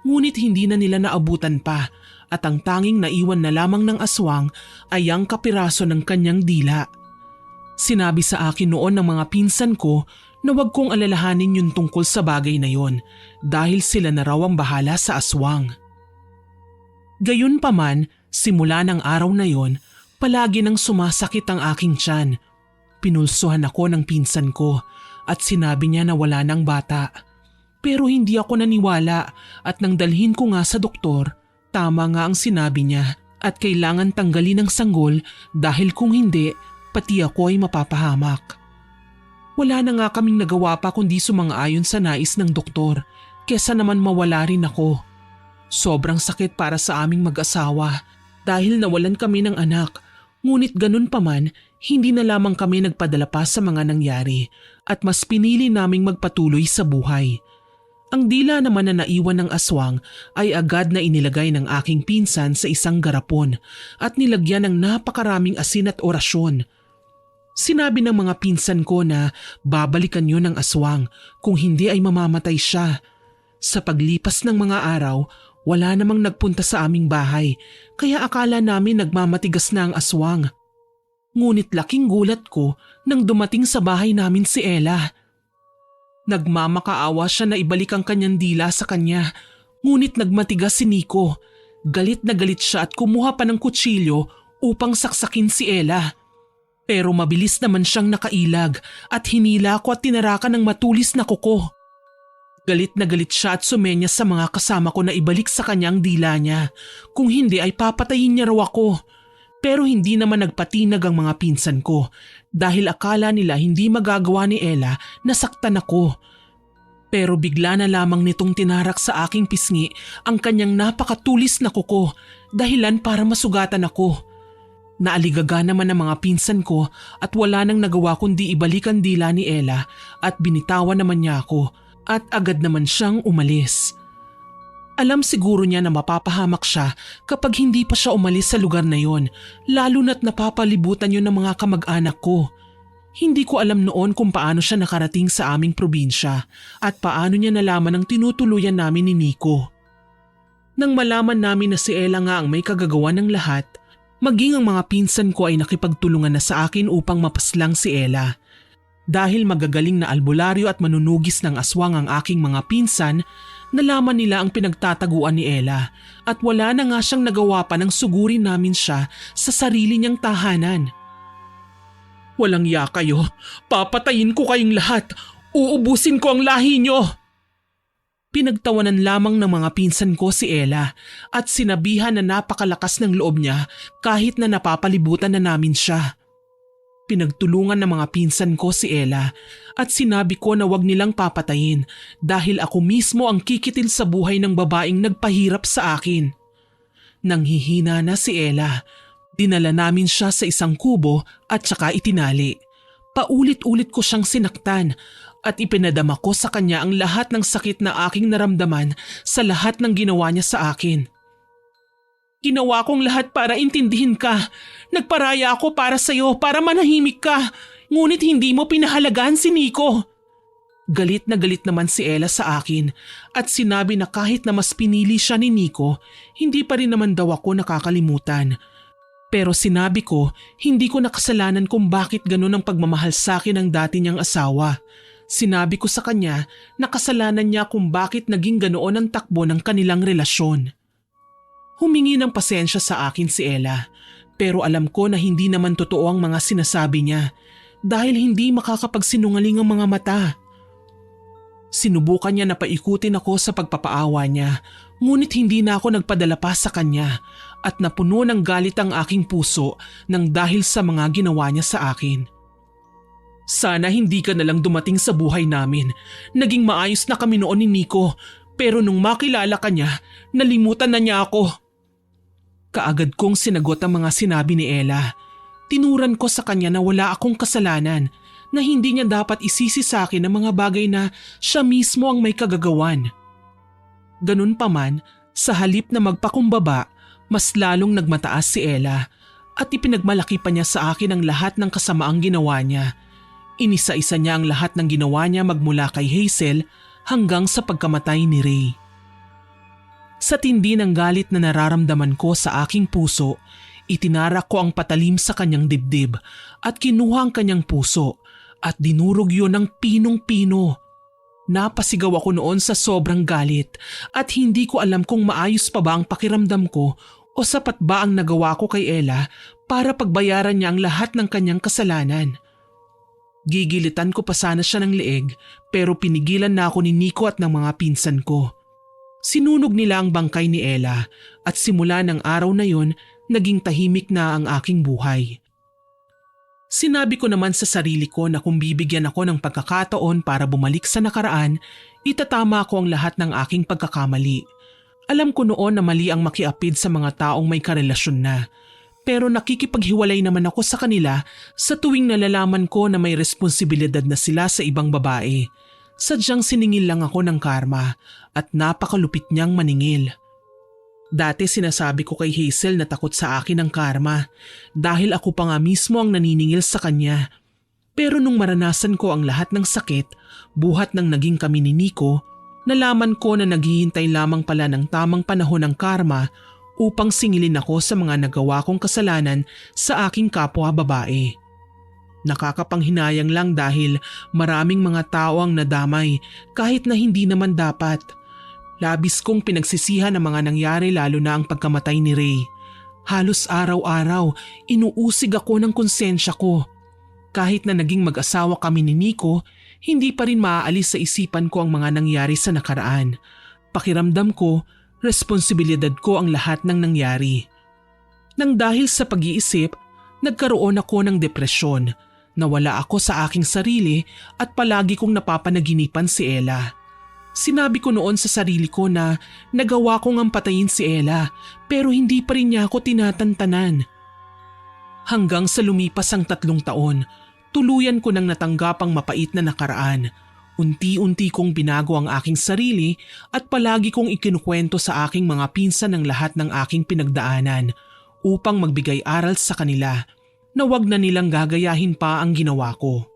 Ngunit hindi na nila naabutan pa at ang tanging naiwan na lamang ng aswang ay ang kapiraso ng kanyang dila. Sinabi sa akin noon ng mga pinsan ko na wag kong alalahanin yung tungkol sa bagay na yon dahil sila na raw ang bahala sa aswang. Gayunpaman, simula ng araw na yon, palagi nang sumasakit ang aking tiyan. Pinulsuhan ako ng pinsan ko at sinabi niya na wala ng bata. Pero hindi ako naniwala at nang dalhin ko nga sa doktor, tama nga ang sinabi niya at kailangan tanggalin ang sanggol dahil kung hindi, pati ako ay mapapahamak. Wala na nga kaming nagawa pa kundi sumang-ayon sa nais ng doktor, kesa naman mawala rin ako. Sobrang sakit para sa aming mag-asawa dahil nawalan kami ng anak, ngunit ganun pa man, hindi na lamang kami nagpadala pa sa mga nangyari at mas pinili naming magpatuloy sa buhay. Ang dila naman na naiwan ng aswang ay agad na inilagay ng aking pinsan sa isang garapon at nilagyan ng napakaraming asin at orasyon. Sinabi ng mga pinsan ko na babalikan yun ng aswang, kung hindi ay mamamatay siya. Sa paglipas ng mga araw, wala namang nagpunta sa aming bahay, kaya akala namin nagmamatigas na ang aswang. Ngunit laking gulat ko nang dumating sa bahay namin si Ella. Nagmamakaawa siya na ibalik ang kanyang dila sa kanya, ngunit nagmatigas si Nico. Galit na galit siya at kumuha pa ng kutsilyo upang saksakin si Ella. Pero mabilis naman siyang nakailag at hinila ko at tinarakan ng matulis na kuko. Galit na galit siya at sumenya sa mga kasama ko na ibalik sa kanyang dila niya. Kung hindi ay papatayin niya raw ako. Pero hindi naman nagpatinag ang mga pinsan ko dahil akala nila hindi magagawa ni Ella na saktan ako. Pero bigla na lamang nitong tinarak sa aking pisngi ang kanyang napakatulis na kuko, dahilan para masugatan ako. Naaligaga naman ng mga pinsan ko at wala nang nagawa kundi ibalik ang dila ni Ella at binitawan naman niya ako at agad naman siyang umalis. Alam siguro niya na mapapahamak siya kapag hindi pa siya umalis sa lugar na yon, lalo na't napapalibutan yun ng mga kamag-anak ko. Hindi ko alam noon kung paano siya nakarating sa aming probinsya at paano niya nalaman ang tinutuluyan namin ni Nico. Nang malaman namin na si Ella nga ang may kagagawa ng lahat, maging ang mga pinsan ko ay nakipagtulungan na sa akin upang mapaslang si Ella. Dahil magagaling na albularyo at manunugis ng aswang ang aking mga pinsan, nalaman nila ang pinagtataguan ni Ella at wala na nga siyang nagawa pa nang sugurin namin siya sa sarili niyang tahanan. Walang ya kayo, papatayin ko kayong lahat, uubusin ko ang lahi niyo! Pinagtawanan lamang ng mga pinsan ko si Ella at sinabihan na napakalakas ng loob niya kahit na napapalibutan na namin siya. Pinagtulungan ng mga pinsan ko si Ella at sinabi ko na wag nilang papatayin dahil ako mismo ang kikitil sa buhay ng babaeng nagpahirap sa akin. Nang hihina na si Ella, dinala namin siya sa isang kubo at saka itinali. Paulit-ulit ko siyang sinaktan at ipinadama ko sa kanya ang lahat ng sakit na aking naramdaman sa lahat ng ginawa niya sa akin. Ginawa kong lahat para intindihin ka. Nagparaya ako para sa'yo para manahimik ka. Ngunit hindi mo pinahalagaan si Nico. Galit na galit naman si Ella sa akin at sinabi na kahit na mas pinili siya ni Nico, hindi pa rin naman daw ako nakakalimutan. Pero sinabi ko, hindi ko nakasalanan kung bakit ganun ang pagmamahal sa akin ng dati niyang asawa. Sinabi ko sa kanya na kasalanan niya kung bakit naging ganoon ang takbo ng kanilang relasyon. Humingi ng pasensya sa akin si Ella, pero alam ko na hindi naman totoo ang mga sinasabi niya dahil hindi makakapagsinungaling ang mga mata. Sinubukan niya na paikutin ako sa pagpapaawa niya, ngunit hindi na ako nagpadala pa sa kanya at napuno ng galit ang aking puso nang dahil sa mga ginawa niya sa akin. Sana hindi ka nalang dumating sa buhay namin. Naging maayos na kami noon ni Nico, pero nung makilala ka niya, nalimutan na niya ako. Kaagad kong sinagot ang mga sinabi ni Ella. Tinuran ko sa kanya na wala akong kasalanan, na hindi niya dapat isisi sa akin ang mga bagay na siya mismo ang may kagagawan. Ganun pa man, sa halip na magpakumbaba, mas lalong nagmataas si Ella at ipinagmalaki pa niya sa akin ang lahat ng kasamaang ginawa niya. Inisa-isa niya ang lahat ng ginawa niya magmula kay Hazel hanggang sa pagkamatay ni Ray. Sa tindi ng galit na nararamdaman ko sa aking puso, itinarak ko ang patalim sa kanyang dibdib at kinuha ang kanyang puso at dinurog yun ng pinong-pino. Napasigaw ako noon sa sobrang galit at hindi ko alam kung maayos pa ba ang pakiramdam ko o sapat ba ang nagawa ko kay Ella para pagbayaran niya ang lahat ng kanyang kasalanan. Gigilitan ko pa sana siya ng leeg pero pinigilan na ako ni Nico at ng mga pinsan ko. Sinunog nila ang bangkay ni Ella at simula ng araw na yon naging tahimik na ang aking buhay. Sinabi ko naman sa sarili ko na kung bibigyan ako ng pagkakataon para bumalik sa nakaraan, itatama ko ang lahat ng aking pagkakamali. Alam ko noon na mali ang makiapid sa mga taong may karelasyon na. Pero nakikipaghiwalay naman ako sa kanila sa tuwing nalalaman ko na may responsibilidad na sila sa ibang babae. Sadyang siningil lang ako ng karma at napakalupit niyang maningil. Dati sinasabi ko kay Hazel na takot sa akin ang karma dahil ako pa nga mismo ang naniningil sa kanya. Pero nung maranasan ko ang lahat ng sakit, buhat ng naging kami ni Nico, nalaman ko na naghihintay lamang pala ng tamang panahon ng karma upang singilin ako sa mga nagawa kong kasalanan sa aking kapwa babae. Nakakapanghinayang lang dahil maraming mga tao ang nadamay kahit na hindi naman dapat. Labis kong pinagsisihan ang mga nangyari lalo na ang pagkamatay ni Ray. Halos araw-araw, inuusig ako ng konsensya ko. Kahit na naging mag-asawa kami ni Nico, hindi pa rin maaalis sa isipan ko ang mga nangyari sa nakaraan. Pakiramdam ko, responsibilidad ko ang lahat ng nangyari. Nang dahil sa pag-iisip, nagkaroon ako ng depresyon. Nawala ako sa aking sarili at palagi kong napapanaginipan si Ella. Sinabi ko noon sa sarili ko na nagawa ko ngang patayin si Ella pero hindi pa rin niya ako tinatantanan. Hanggang sa lumipas ang 3 taon, tuluyan ko nang natanggap ang mapait na nakaraan. Unti-unti kong binago ang aking sarili at palagi kong ikinukwento sa aking mga pinsan ang lahat ng aking pinagdaanan upang magbigay aral sa kanila na wag na nilang gagayahin pa ang ginawa ko.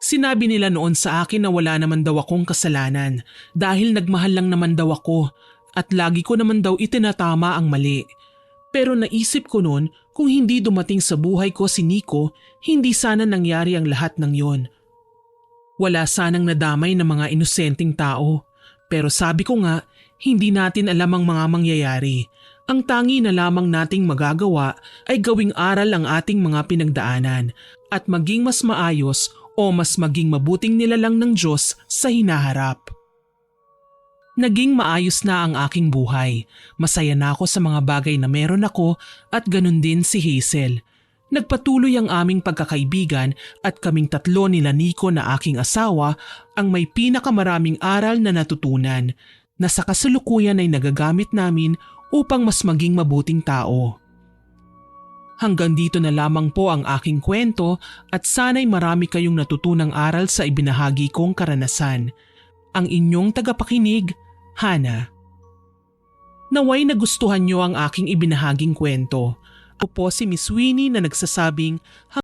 Sinabi nila noon sa akin na wala naman daw akong kasalanan dahil nagmahal lang naman daw ako at lagi ko naman daw itinatama ang mali. Pero naisip ko noon kung hindi dumating sa buhay ko si Nico, hindi sana nangyari ang lahat ng yon. Wala sanang nadamay ng mga inosenteng tao. Pero sabi ko nga, hindi natin alam ang mga mangyayari. Ang tangi na lamang nating magagawa ay gawing aral ang ating mga pinagdaanan at maging mas maayos o mas maging mabuting nilalang ng Diyos sa hinaharap. Naging maayos na ang aking buhay. Masaya na ako sa mga bagay na meron ako at ganun din si Hazel. Nagpatuloy ang aming pagkakaibigan at kaming 3 nila Nico na aking asawa ang may pinakamaraming aral na natutunan na sa kasalukuyan ay nagagamit namin upang mas maging mabuting tao. Hanggang dito na lamang po ang aking kwento at sana'y marami kayong natutunang aral sa ibinahagi kong karanasan. Ang inyong tagapakinig, Hana. Naway nagustuhan niyo ang aking ibinahaging kwento. Ako po si Miss Winnie na nagsasabing